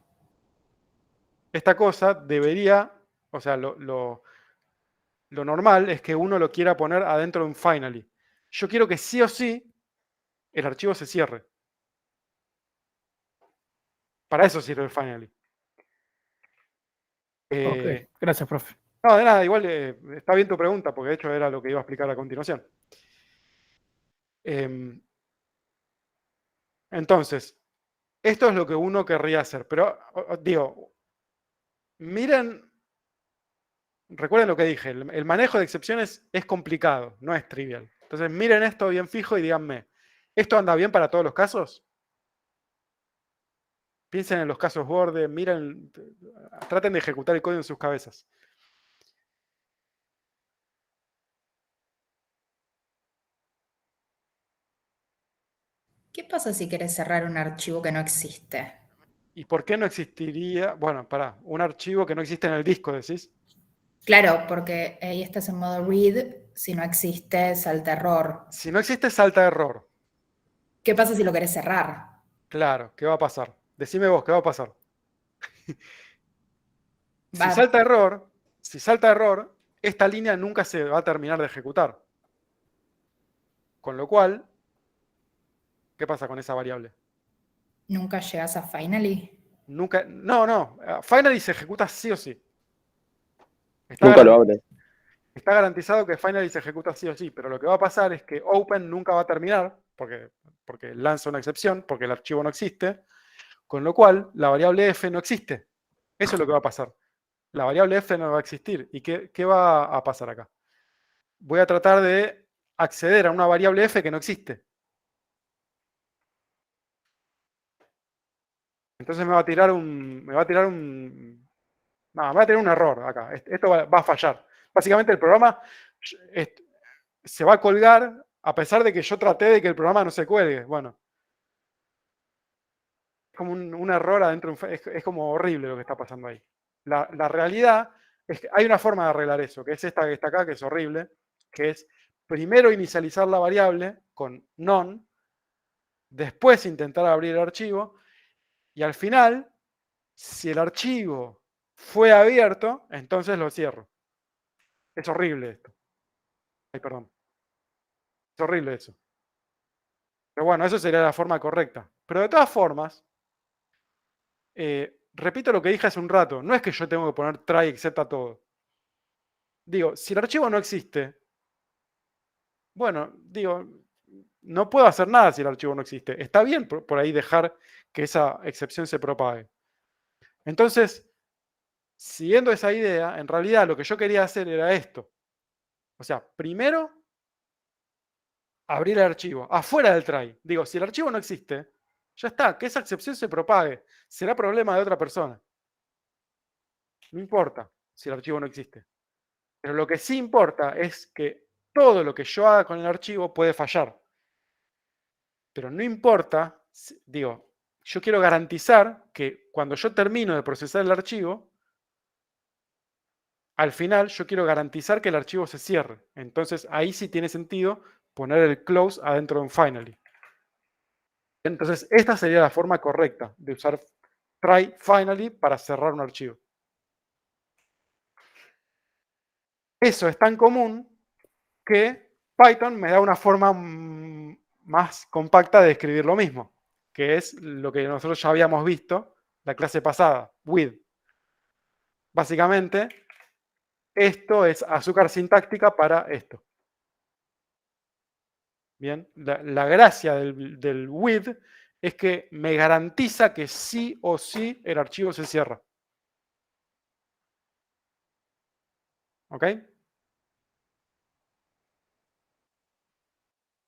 Esta cosa debería, o sea, lo normal es que uno lo quiera poner adentro de un finally. Yo quiero que sí o sí el archivo se cierre. Para eso sirve el finally. Ok, gracias, profe. No, de nada, igual está bien tu pregunta, porque de hecho era lo que iba a explicar a continuación. Entonces, esto es lo que uno querría hacer, pero digo, miren, recuerden lo que dije, el manejo de excepciones es complicado, no es trivial. Entonces, miren esto bien fijo y díganme, ¿esto anda bien para todos los casos? Piensen en los casos borde, miren, traten de ejecutar el código en sus cabezas. ¿Qué pasa si querés cerrar un archivo que no existe? ¿Y por qué no existiría? Bueno, un archivo que no existe en el disco, decís. Claro, porque ahí estás en modo read, si no existe, salta error. Si no existe, salta error. ¿Qué pasa si lo querés cerrar? Claro, ¿qué va a pasar? Decime vos, ¿qué va a pasar? Si Va- salta error, esta línea nunca se va a terminar de ejecutar. Con lo cual, ¿qué pasa con esa variable? ¿Nunca llegas a finally? Nunca, no, finally se ejecuta sí o sí. Nunca lo abre. Está garantizado que finally se ejecuta sí o sí, pero lo que va a pasar es que open nunca va a terminar, porque lanza una excepción, porque el archivo no existe, con lo cual la variable f no existe. Eso es lo que va a pasar. La variable f no va a existir. ¿Y qué va a pasar acá? Voy a tratar de acceder a una variable f que no existe. Entonces me va a tirar un error acá. Esto va a fallar. Básicamente el programa se va a colgar a pesar de que yo traté de que el programa no se cuelgue. Bueno. Es como un error adentro, es como horrible lo que está pasando ahí. La realidad es que hay una forma de arreglar eso, que es esta que está acá, que es horrible, que es primero inicializar la variable con none, después intentar abrir el archivo, y al final, si el archivo fue abierto, entonces lo cierro. Es horrible esto. Ay, perdón. Es horrible eso. Pero bueno, eso sería la forma correcta. Pero de todas formas, repito lo que dije hace un rato, no es que yo tengo que poner try except a todo. Digo, si el archivo no existe, bueno, digo, no puedo hacer nada si el archivo no existe. Está bien por ahí dejar que esa excepción se propague. Entonces, siguiendo esa idea, en realidad lo que yo quería hacer era esto. O sea, primero, abrir el archivo, afuera del try. Digo, si el archivo no existe, ya está, que esa excepción se propague. Será problema de otra persona. No importa si el archivo no existe. Pero lo que sí importa es que todo lo que yo haga con el archivo puede fallar. Pero no importa, digo, yo quiero garantizar que cuando yo termino de procesar el archivo, al final yo quiero garantizar que el archivo se cierre. Entonces ahí sí tiene sentido poner el close adentro de un finally. Entonces esta sería la forma correcta de usar try finally para cerrar un archivo. Eso es tan común que Python me da una forma más compacta de escribir lo mismo, que es lo que nosotros ya habíamos visto la clase pasada, with. Básicamente, esto es azúcar sintáctica para esto. Bien, la gracia del with es que me garantiza que sí o sí el archivo se cierra. ¿Ok?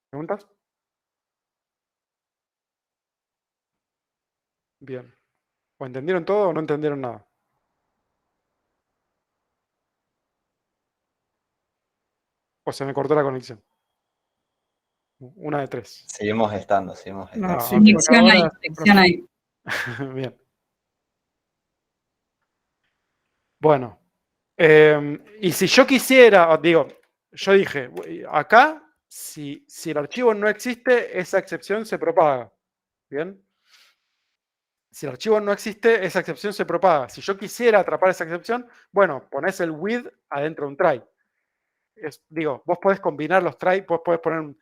¿Preguntas? Bien. ¿O entendieron todo o no entendieron nada? ¿O se me cortó la conexión? Una de tres. Seguimos estando, seguimos estando. No, sí, ok. por Conexión ahí, ahora, conexión ahí. Bien. Bueno. Y si yo quisiera, digo, yo dije, acá, si el archivo no existe, esa excepción se propaga. ¿Bien? Si el archivo no existe, esa excepción se propaga. Si yo quisiera atrapar esa excepción, bueno, pones el with adentro de un try. Digo, vos podés combinar los try, vos podés poner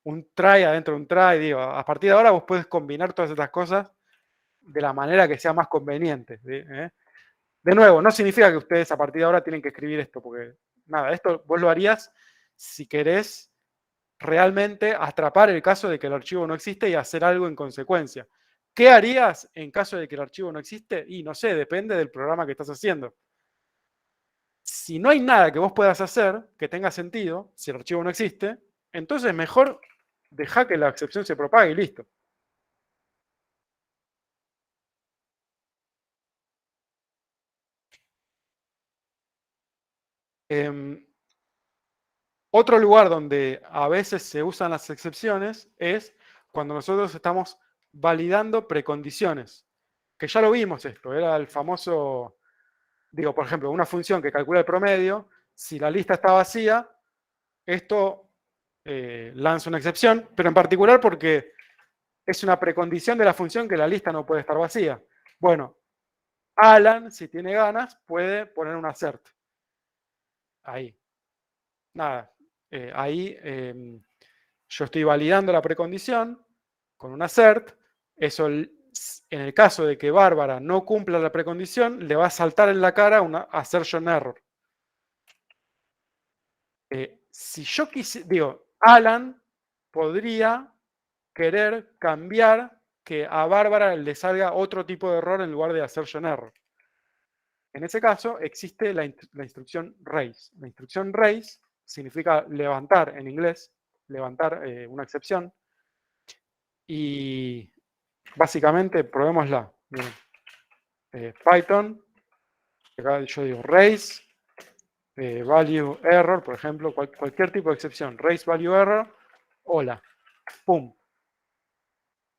un try adentro de un try. Digo, a partir de ahora vos podés combinar todas estas cosas de la manera que sea más conveniente. ¿Sí? De nuevo, no significa que ustedes a partir de ahora tienen que escribir esto, porque nada, esto vos lo harías si querés realmente atrapar el caso de que el archivo no existe y hacer algo en consecuencia. ¿Qué harías en caso de que el archivo no existe? Y no sé, depende del programa que estás haciendo. Si no hay nada que vos puedas hacer que tenga sentido, si el archivo no existe, entonces mejor deja que la excepción se propague y listo. Otro lugar donde a veces se usan las excepciones es cuando nosotros estamos validando precondiciones. Que ya lo vimos esto, era el famoso, digo, por ejemplo, una función que calcula el promedio, si la lista está vacía, esto lanza una excepción, pero en particular porque es una precondición de la función que la lista no puede estar vacía. Bueno, Alan, si tiene ganas, puede poner un assert. Ahí. Nada. Ahí yo estoy validando la precondición con un assert. Eso, en el caso de que Bárbara no cumpla la precondición, le va a saltar en la cara una assertion error. Si yo quisiera, digo, Alan podría querer cambiar que a Bárbara le salga otro tipo de error en lugar de assertion error. En ese caso existe la instrucción raise. La instrucción raise significa levantar en inglés, levantar una excepción. Y básicamente, probémosla. Python, acá yo digo raise, value error, por ejemplo, cualquier tipo de excepción, raise value error, hola, pum.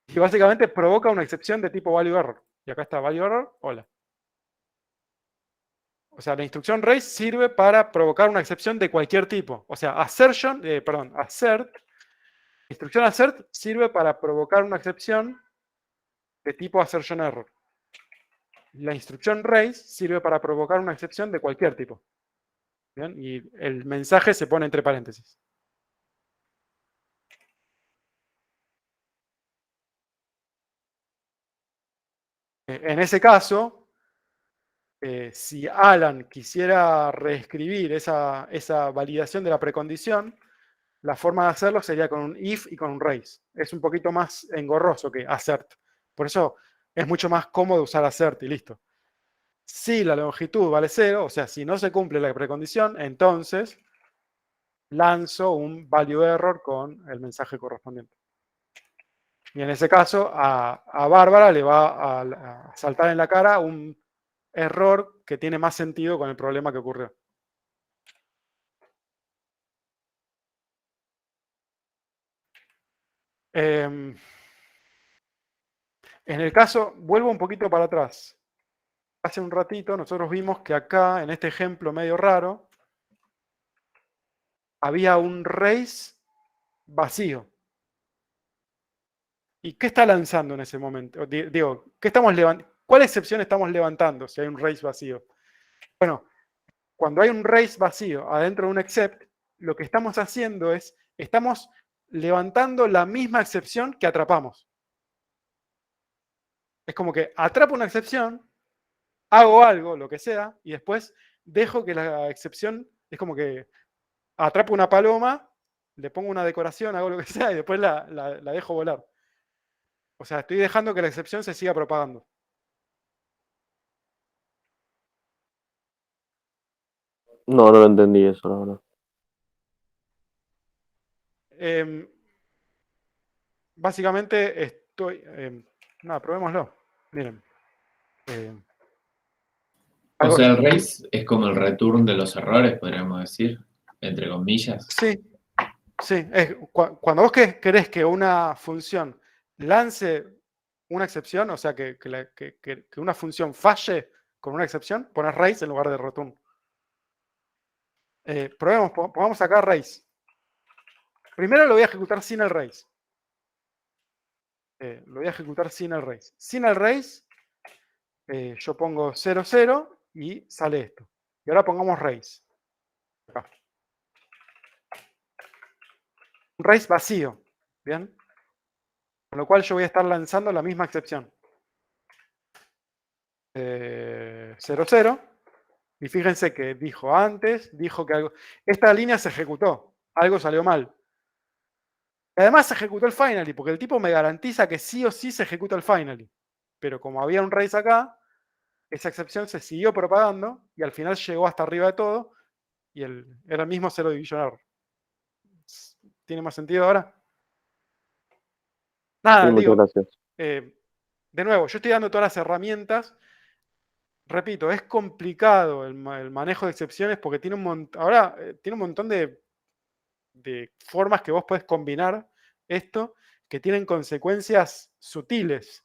Y básicamente provoca una excepción de tipo value error. Y acá está value error, hola. O sea, la instrucción raise sirve para provocar una excepción de cualquier tipo. O sea, assert, la instrucción assert sirve para provocar una excepción de tipo assertion error. La instrucción raise sirve para provocar una excepción de cualquier tipo. ¿Bien? Y el mensaje se pone entre paréntesis. En ese caso, si Alan quisiera reescribir esa validación de la precondición, la forma de hacerlo sería con un if y con un raise. Es un poquito más engorroso que assert. Por eso es mucho más cómodo usar assert y listo. Si la longitud vale 0, o sea, si no se cumple la precondición, entonces lanzo un value error con el mensaje correspondiente. Y en ese caso, a Bárbara le va a saltar en la cara un error que tiene más sentido con el problema que ocurrió. En el caso, vuelvo un poquito para atrás. Hace un ratito nosotros vimos que acá, en este ejemplo medio raro, había un raise vacío. ¿Y qué está lanzando en ese momento? Digo, ¿cuál excepción estamos levantando si hay un raise vacío? Bueno, cuando hay un raise vacío adentro de un except, lo que estamos haciendo es, estamos levantando la misma excepción que atrapamos. Es como que atrapo una excepción, hago algo, lo que sea, y después dejo que la excepción, es como que atrapo una paloma, le pongo una decoración, hago lo que sea, y después la dejo volar. O sea, estoy dejando que la excepción se siga propagando. No, no lo entendí eso, la verdad. Básicamente estoy... nada, probémoslo. Miren. O sea, el raise es como el return de los errores, podríamos decir, entre comillas. Sí, sí. Cuando vos querés que una función lance una excepción, o sea, que una función falle con una excepción, pones raise en lugar de return. Probemos, pongamos acá raise. Primero lo voy a ejecutar sin el raise. Lo voy a ejecutar sin el raise. Sin el raise, yo pongo 0, 0 y sale esto. Y ahora pongamos raise. Acá. Un raise vacío. ¿Bien? Con lo cual yo voy a estar lanzando la misma excepción. 0, 0. Y fíjense que dijo que algo... Esta línea se ejecutó. Algo salió mal. Además se ejecutó el finally, porque el tipo me garantiza que sí o sí se ejecuta el finally. Pero como había un raise acá, esa excepción se siguió propagando y al final llegó hasta arriba de todo y era el mismo zero division error. ¿Tiene más sentido ahora? Nada, Sí, muchas digo, gracias. de nuevo, yo estoy dando todas las herramientas. Repito, es complicado el manejo de excepciones porque tiene tiene un montón de formas que vos podés combinar esto que tienen consecuencias sutiles.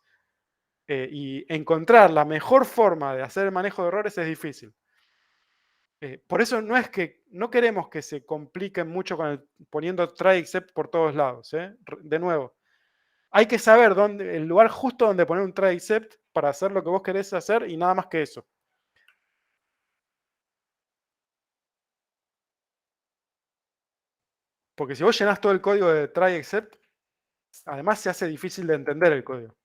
Y encontrar la mejor forma de hacer el manejo de errores es difícil. Por eso no queremos que se compliquen mucho poniendo try except por todos lados. De nuevo, hay que saber el lugar justo donde poner un try except para hacer lo que vos querés hacer y nada más que eso. Porque si vos llenás todo el código de try except, además se hace difícil de entender el código.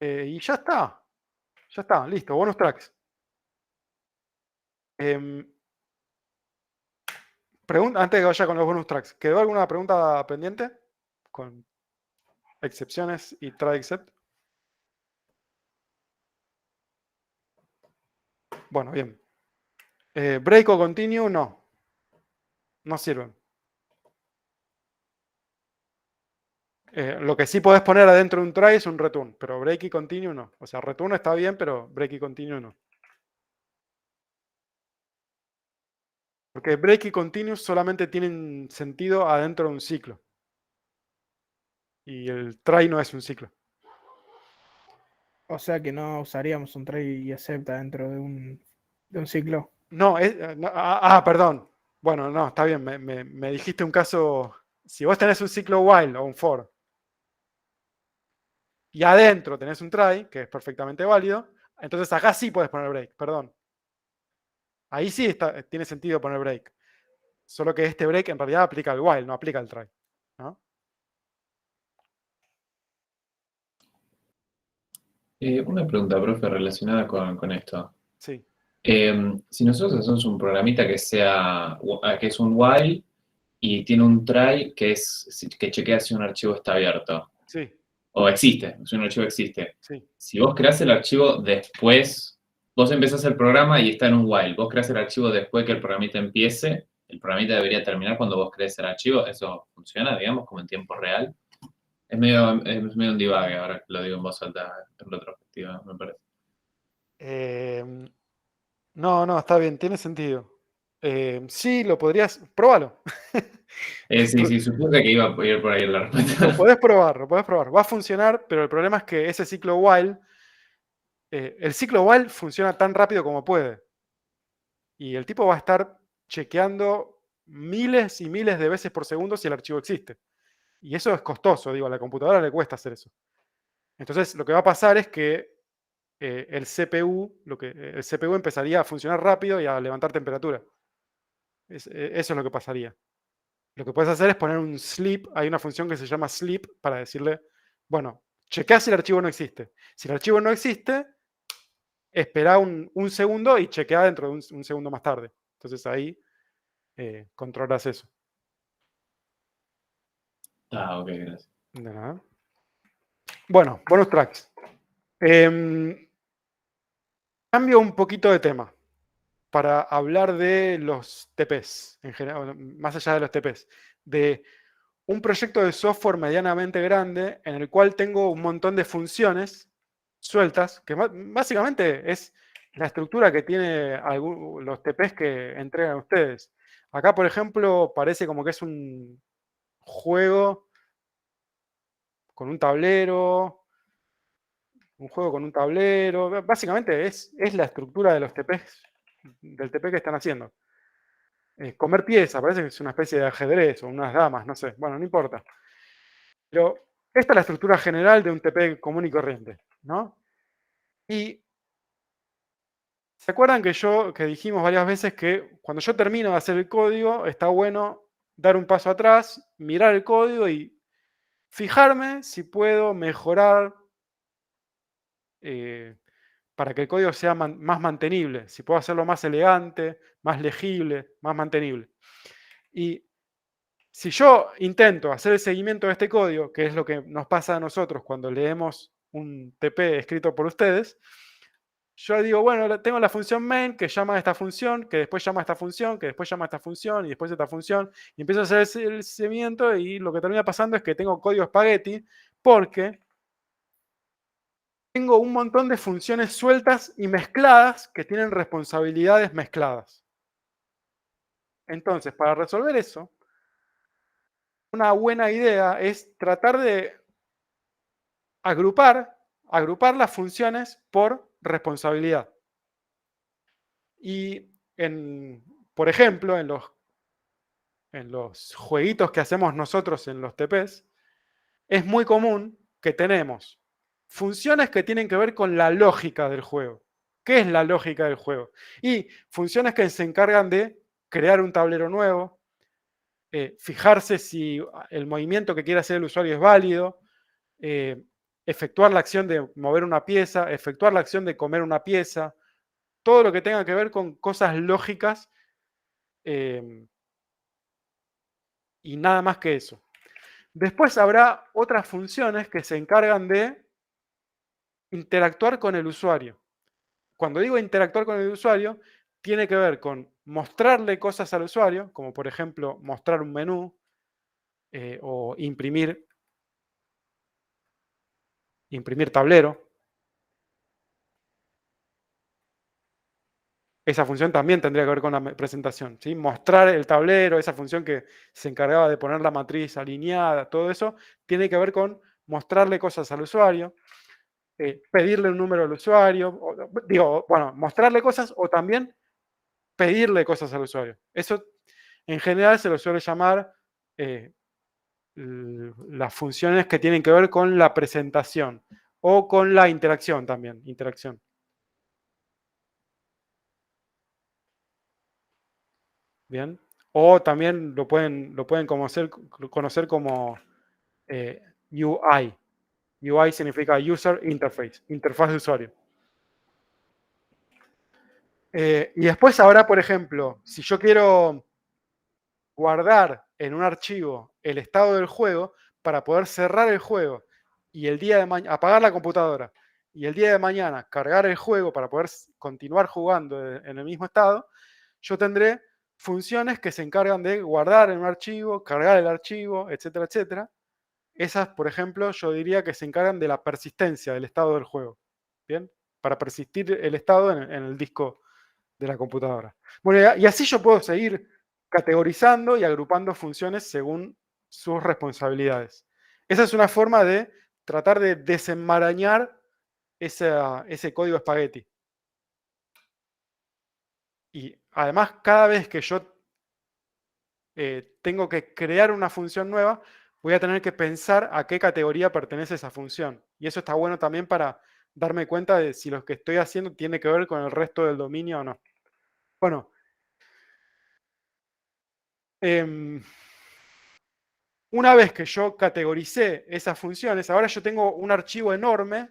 Y ya está. Ya está, listo, bonus tracks. Antes de que vaya con los bonus tracks, ¿quedó alguna pregunta pendiente? Con excepciones y try except. Bueno, bien. Break o continue, no. No sirven. Lo que sí podés poner adentro de un try es un return, pero break y continue no. O sea, return está bien, pero break y continue no. Porque break y continuous solamente tienen sentido adentro de un ciclo. Y el try no es un ciclo. O sea que no usaríamos un try y acepta dentro de un ciclo. No, perdón. Bueno, no, está bien. Me dijiste un caso. Si vos tenés un ciclo while o un for y adentro tenés un try, que es perfectamente válido, entonces acá sí puedes poner break, perdón. Ahí sí tiene sentido poner break. Solo que este break en realidad aplica al while, no aplica al try, ¿no? Una pregunta, profe, relacionada con esto. Sí, Si nosotros hacemos un programita que que es un while y tiene un try que chequea si un archivo está abierto sí, o existe, si un archivo existe. sí. Si vos creás el archivo después, vos empezás el programa y está en un while, vos creás el archivo después que el programita empiece, el programita debería terminar cuando vos crees el archivo, ¿eso funciona, digamos, como en tiempo real? Es medio un divague, ahora que lo digo en voz alta, en retrospectiva, me parece. No, está bien, tiene sentido. Sí, lo podrías. Próbalo. Sí, supuse que iba a ir por ahí la respuesta. Lo podés probar, lo podés probar. Va a funcionar, pero el problema es que ese ciclo while, el ciclo while funciona tan rápido como puede. Y el tipo va a estar chequeando miles y miles de veces por segundo si el archivo existe. Y eso es costoso, digo, a la computadora le cuesta hacer eso. Entonces, lo que va a pasar es que el CPU empezaría a funcionar rápido y a levantar temperatura. Eso es lo que pasaría. Lo que puedes hacer es poner un sleep. Hay una función que se llama sleep para decirle, bueno, chequea si el archivo no existe. Si el archivo no existe, espera un segundo y chequea dentro de un segundo más tarde. Entonces ahí controlas eso. Ok, gracias. De nada. Bueno, bonus tracks. Cambio un poquito de tema para hablar de los TPs, en general, más allá de los TPs, de un proyecto de software medianamente grande en el cual tengo un montón de funciones sueltas, que básicamente es la estructura que tiene los TPs que entregan ustedes. Acá, por ejemplo, parece como que es un juego con un tablero, básicamente es la estructura de los TPs, del TP que están haciendo. Comer pieza, parece que es una especie de ajedrez o unas damas, no sé, bueno, no importa. Pero esta es la estructura general de un TP común y corriente, ¿no? Y ¿se acuerdan que dijimos varias veces que cuando yo termino de hacer el código, está bueno dar un paso atrás, mirar el código y fijarme si puedo mejorar para que el código sea más mantenible, si puedo hacerlo más elegante, más legible, más mantenible. Y si yo intento hacer el seguimiento de este código, que es lo que nos pasa a nosotros cuando leemos un TP escrito por ustedes, yo digo, bueno, tengo la función main que llama a esta función, que después llama a esta función, que después llama a esta función y después a esta función, y empiezo a hacer el seguimiento y lo que termina pasando es que tengo código espagueti porque tengo un montón de funciones sueltas y mezcladas que tienen responsabilidades mezcladas. Entonces, para resolver eso, una buena idea es tratar de agrupar las funciones por responsabilidad. Y, por ejemplo, en los jueguitos que hacemos nosotros en los TPs, es muy común que tenemos funciones que tienen que ver con la lógica del juego. ¿Qué es la lógica del juego? Y funciones que se encargan de crear un tablero nuevo, fijarse si el movimiento que quiere hacer el usuario es válido, efectuar la acción de mover una pieza, efectuar la acción de comer una pieza, todo lo que tenga que ver con cosas lógicas y nada más que eso. Después habrá otras funciones que se encargan de interactuar con el usuario. Cuando digo interactuar con el usuario, tiene que ver con mostrarle cosas al usuario, como por ejemplo mostrar un menú o imprimir tablero. esa función también tendría que ver con la presentación, ¿sí? Mostrar el tablero, esa función que se encargaba de poner la matriz alineada, todo eso, tiene que ver con mostrarle cosas al usuario, pedirle un número al usuario, bueno, mostrarle cosas o también pedirle cosas al usuario. Eso en general se lo suele llamar las funciones que tienen que ver con la presentación o con la interacción también, interacción. Bien. O también lo pueden conocer como UI. UI significa User Interface, interfaz de usuario. Y después ahora, por ejemplo, si yo quiero guardar en un archivo el estado del juego para poder cerrar el juego y el día de mañana apagar la computadora y el día de mañana cargar el juego para poder continuar jugando en el mismo estado, yo tendré funciones que se encargan de guardar en un archivo, cargar el archivo, etcétera, etcétera. Esas, por ejemplo, yo diría que se encargan de la persistencia del estado del juego. ¿Bien? Para persistir el estado en el disco de la computadora. Bueno, y así yo puedo seguir categorizando y agrupando funciones según sus responsabilidades. Esa es una forma de tratar de desenmarañar ese código espagueti. Y además, cada vez que yo tengo que crear una función nueva, voy a tener que pensar a qué categoría pertenece esa función. Y eso está bueno también para darme cuenta de si lo que estoy haciendo tiene que ver con el resto del dominio o no. Bueno, una vez que yo categoricé esas funciones, ahora yo tengo un archivo enorme.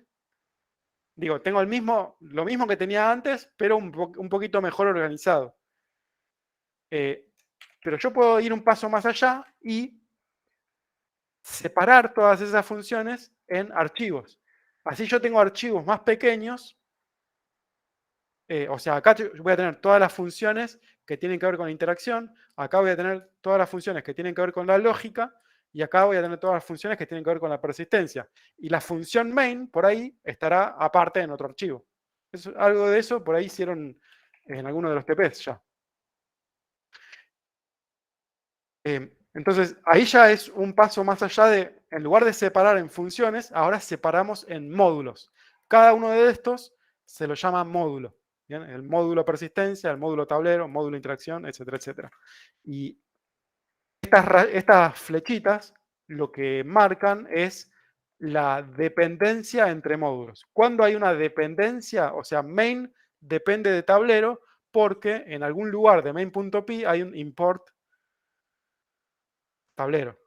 Digo, tengo lo mismo que tenía antes, pero un poquito mejor organizado. Pero yo puedo ir un paso más allá y separar todas esas funciones en archivos. Así yo tengo archivos más pequeños. O sea, acá voy a tener todas las funciones que tienen que ver con la interacción. Acá voy a tener todas las funciones que tienen que ver con la lógica. Y acá voy a tener todas las funciones que tienen que ver con la persistencia. Y la función main, por ahí, estará aparte en otro archivo. Algo de eso por ahí hicieron en alguno de los TPs ya. Entonces, ahí ya es un paso más allá de, en lugar de separar en funciones, ahora separamos en módulos. Cada uno de estos se lo llama módulo. ¿Bien? El módulo persistencia, el módulo tablero, módulo interacción, etcétera, etcétera. Y estas flechitas lo que marcan es la dependencia entre módulos. Cuando hay una dependencia, o sea, main depende de tablero, porque en algún lugar de main.py hay un import tablero.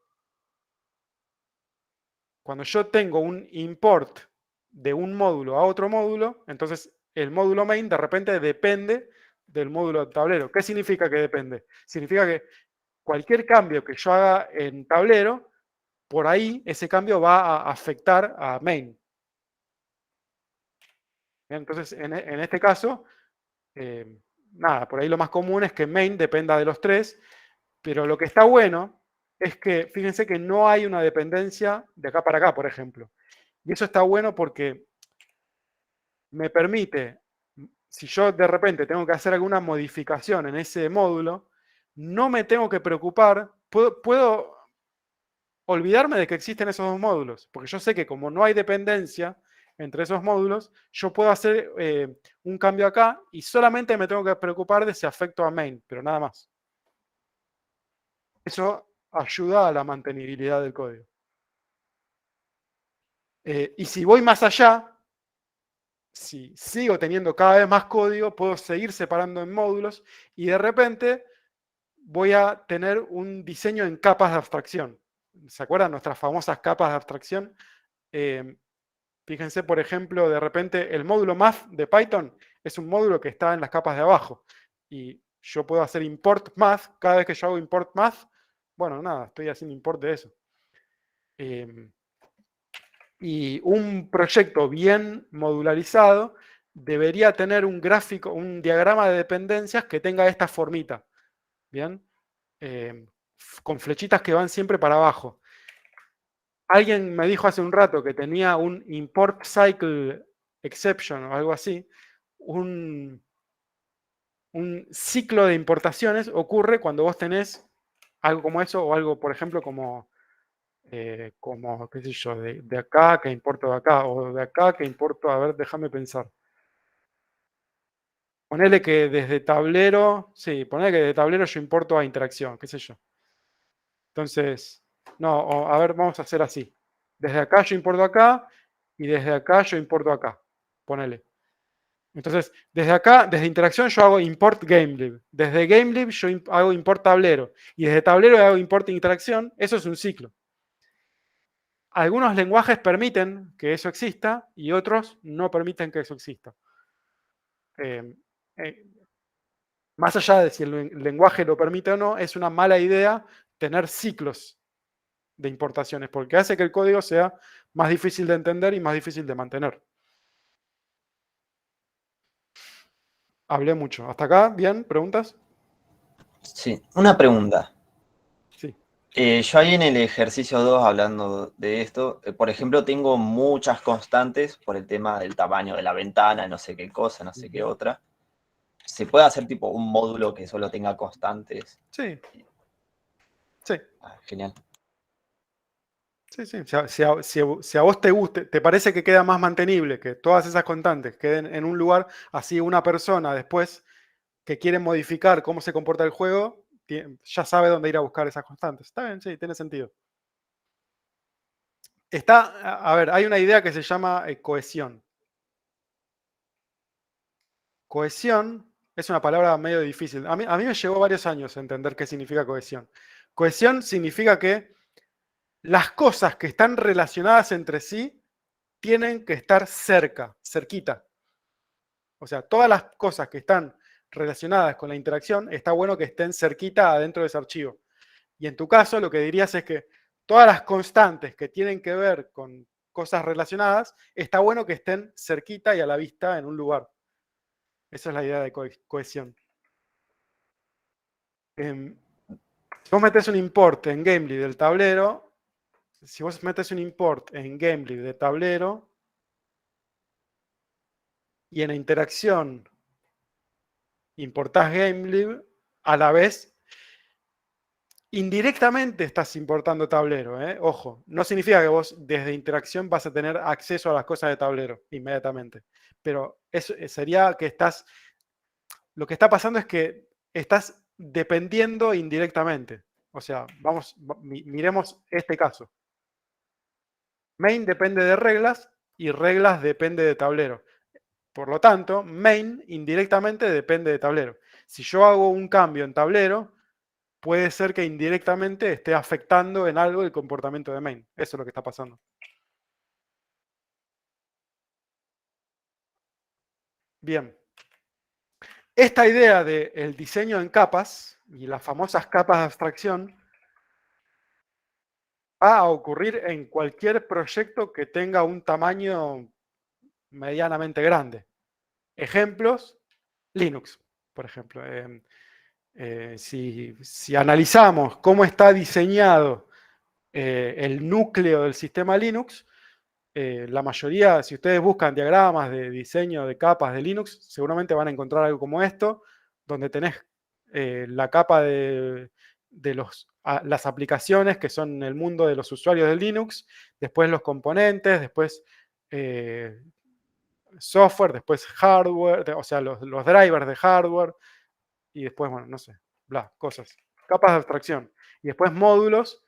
Cuando yo tengo un import de un módulo a otro módulo, entonces el módulo main de repente depende del módulo tablero. ¿Qué significa que depende? Significa que cualquier cambio que yo haga en tablero, por ahí ese cambio va a afectar a main. Entonces, en este caso, nada, por ahí lo más común es que main dependa de los tres, pero lo que está bueno es que, fíjense que no hay una dependencia de acá para acá, por ejemplo. Y eso está bueno porque me permite, si yo de repente tengo que hacer alguna modificación en ese módulo, no me tengo que preocupar, puedo olvidarme de que existen esos dos módulos, porque yo sé que como no hay dependencia entre esos módulos, yo puedo hacer un cambio acá y solamente me tengo que preocupar de si afecto a main, pero nada más. Eso ayuda a la mantenibilidad del código. Y si voy más allá, si sigo teniendo cada vez más código, puedo seguir separando en módulos y de repente voy a tener un diseño en capas de abstracción. ¿Se acuerdan nuestras famosas capas de abstracción? Fíjense, por ejemplo, de repente el módulo math de Python es un módulo que está en las capas de abajo. Y yo puedo hacer import math. Cada vez que yo hago import math, bueno, nada, estoy haciendo import de eso. Y un proyecto bien modularizado debería tener un gráfico, un diagrama de dependencias que tenga esta formita. ¿Bien? Con flechitas que van siempre para abajo. Alguien me dijo hace un rato que tenía un import cycle exception o algo así. un ciclo de importaciones ocurre cuando vos tenés algo como eso o algo, por ejemplo, como qué sé yo, de acá que importo de acá o de acá que importo, a ver, déjame pensar. Ponele que desde tablero, sí, ponele que de tablero yo importo a interacción, qué sé yo. Entonces, no, a ver, vamos a hacer así. Desde acá yo importo acá y desde acá yo importo acá. Ponele. Entonces, desde acá, desde interacción yo hago import GameLib. Desde GameLib yo hago import tablero. Y desde tablero hago import interacción. Eso es un ciclo. Algunos lenguajes permiten que eso exista y otros no permiten que eso exista. Eh, eh, Más allá de si el lenguaje lo permite o no, es una mala idea tener ciclos de importaciones, porque hace que el código sea más difícil de entender y más difícil de mantener. Hablé mucho. ¿Hasta acá? ¿Bien? ¿Preguntas? Sí, una pregunta. Sí. Yo ahí en el ejercicio 2, hablando de esto, por ejemplo, tengo muchas constantes por el tema del tamaño de la ventana, no sé qué cosa, no sé qué otra. ¿Se puede hacer tipo un módulo que solo tenga constantes? Sí. Sí. Genial. Sí, sí. Si a vos te guste, te parece que queda más mantenible que todas esas constantes queden en un lugar, así una persona después que quiere modificar cómo se comporta el juego, ya sabe dónde ir a buscar esas constantes. Está bien, sí, tiene sentido. A ver, hay una idea que se llama cohesión. Cohesión es una palabra medio difícil. A mí me llevó varios años entender qué significa cohesión. Cohesión significa que las cosas que están relacionadas entre sí tienen que estar cerca, cerquita. O sea, todas las cosas que están relacionadas con la interacción, está bueno que estén cerquita adentro de ese archivo. Y en tu caso, lo que dirías es que todas las constantes que tienen que ver con cosas relacionadas, está bueno que estén cerquita y a la vista en un lugar. Esa es la idea de cohesión. Si vos metes un import en GameLib del tablero, si vos metes un import en GameLib de tablero y en la interacción importás GameLib, a la vez indirectamente estás importando tablero, ¿eh? Ojo, no significa que vos desde interacción vas a tener acceso a las cosas de tablero inmediatamente, pero eso sería que lo que está pasando es que estás dependiendo indirectamente. O sea, miremos este caso. Main depende de reglas y reglas depende de tablero. Por lo tanto, main indirectamente depende de tablero. Si yo hago un cambio en tablero, puede ser que indirectamente esté afectando en algo el comportamiento de main. Eso es lo que está pasando. Bien. Esta idea del diseño en capas y las famosas capas de abstracción va a ocurrir en cualquier proyecto que tenga un tamaño medianamente grande. Ejemplos, Linux, por ejemplo. Si analizamos cómo está diseñado el núcleo del sistema Linux, la mayoría, si ustedes buscan diagramas de diseño de capas de Linux, seguramente van a encontrar algo como esto, donde tenés la capa de las aplicaciones que son el mundo de los usuarios de Linux, después los componentes, después software, después hardware, o sea, los drivers de hardware, y después, bueno, no sé, bla, cosas. Capas de abstracción. Y después módulos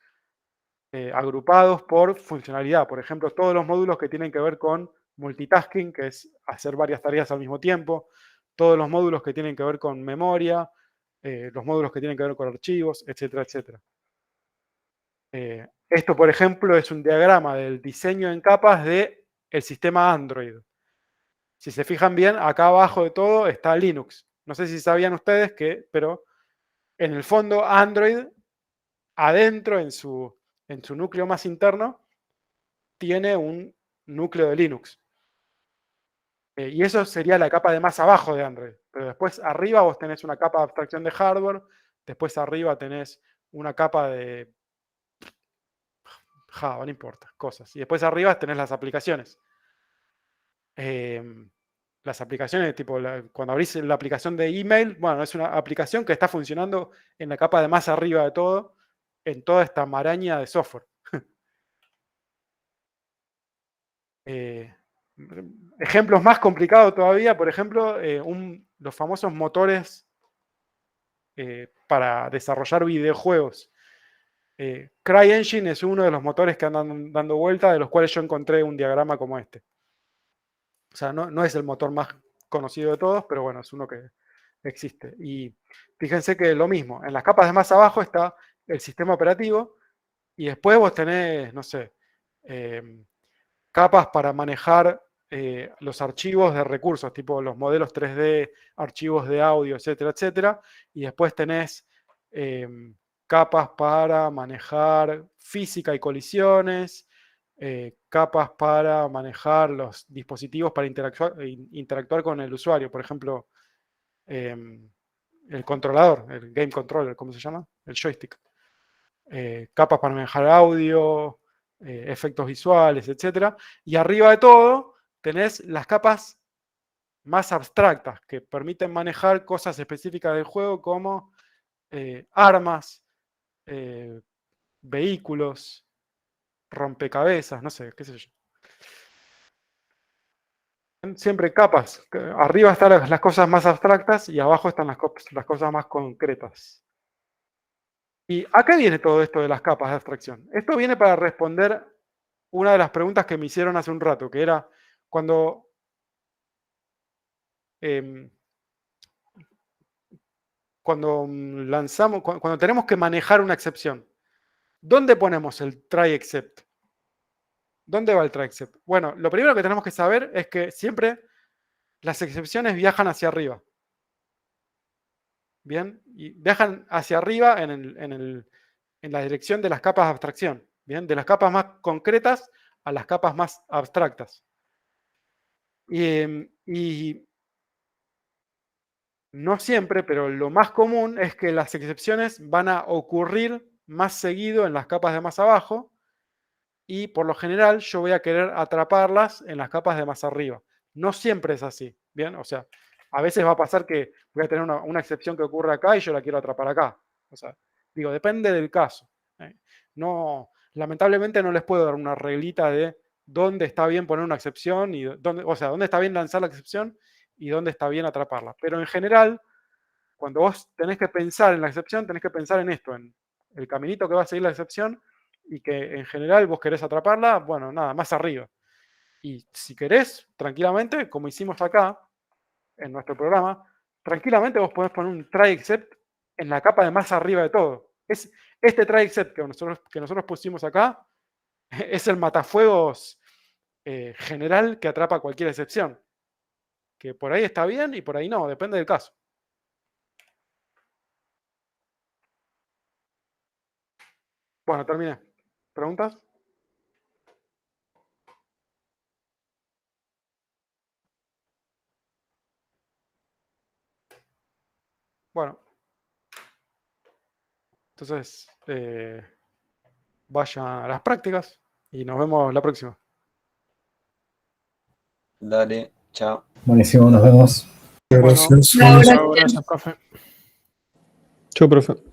agrupados por funcionalidad. Por ejemplo, todos los módulos que tienen que ver con multitasking, que es hacer varias tareas al mismo tiempo. Todos los módulos que tienen que ver con memoria. Los módulos que tienen que ver con archivos, etcétera, etcétera. Esto, por ejemplo, es un diagrama del diseño en capas del sistema Android. Si se fijan bien, acá abajo de todo está Linux. No sé si sabían ustedes pero en el fondo Android, adentro en su núcleo más interno, tiene un núcleo de Linux. Y eso sería la capa de más abajo de Android. Pero después arriba vos tenés una capa de abstracción de hardware, después arriba tenés una capa de Java, no importa, cosas. Y después arriba tenés las aplicaciones. las aplicaciones, tipo cuando abrís la aplicación de email, bueno, es una aplicación que está funcionando en la capa de más arriba de todo, en toda esta maraña de software. Ejemplos más complicados todavía, por ejemplo, los famosos motores para desarrollar videojuegos. CryEngine es uno de los motores que andan dando vuelta, de los cuales yo encontré un diagrama como este. O sea, no es el motor más conocido de todos, pero bueno, es uno que existe. Y fíjense que lo mismo, en las capas de más abajo está el sistema operativo y después vos tenés, no sé, capas para manejar los archivos de recursos, tipo los modelos 3D, archivos de audio, etcétera, etcétera. Y después tenés capas para manejar física y colisiones, capas para manejar los dispositivos para interactuar con el usuario. Por ejemplo, el controlador, el game controller, ¿cómo se llama? El joystick. Capas para manejar audio, efectos visuales, etc. Y arriba de todo tenés las capas más abstractas que permiten manejar cosas específicas del juego como armas, vehículos, rompecabezas, no sé, qué sé yo. Siempre capas. Arriba están las cosas más abstractas y abajo están las cosas más concretas. ¿Y a qué viene todo esto de las capas de abstracción? Esto viene para responder una de las preguntas que me hicieron hace un rato, que era cuando cuando tenemos que manejar una excepción, ¿dónde ponemos el try except? ¿Dónde va el try except? Bueno, lo primero que tenemos que saber es que siempre las excepciones viajan hacia arriba. Bien, y viajan hacia arriba en la dirección de las capas de abstracción. Bien, de las capas más concretas a las capas más abstractas. Y no siempre, pero lo más común es que las excepciones van a ocurrir más seguido en las capas de más abajo y por lo general yo voy a querer atraparlas en las capas de más arriba. No siempre es así, ¿bien? O sea, a veces va a pasar que voy a tener una excepción que ocurre acá y yo la quiero atrapar acá. O sea, digo, depende del caso. No, lamentablemente no les puedo dar una reglita de dónde está bien poner una excepción y dónde está bien lanzar la excepción y dónde está bien atraparla. Pero en general, cuando vos tenés que pensar en la excepción, tenés que pensar en esto, en el caminito que va a seguir la excepción y que en general vos querés atraparla, bueno, nada, más arriba. Y si querés, tranquilamente, como hicimos acá en nuestro programa, tranquilamente vos podés poner un try except en la capa de más arriba de todo. Este try except que nosotros pusimos acá es el matafuegos general que atrapa cualquier excepción. Que por ahí está bien y por ahí no, depende del caso. Bueno, terminé. ¿Preguntas? Bueno. Entonces, vayan a las prácticas y nos vemos la próxima. Dale, chao. Buenísimo, nos vemos. Gracias. Bueno, Chao, gracias, profe. Chau, profe.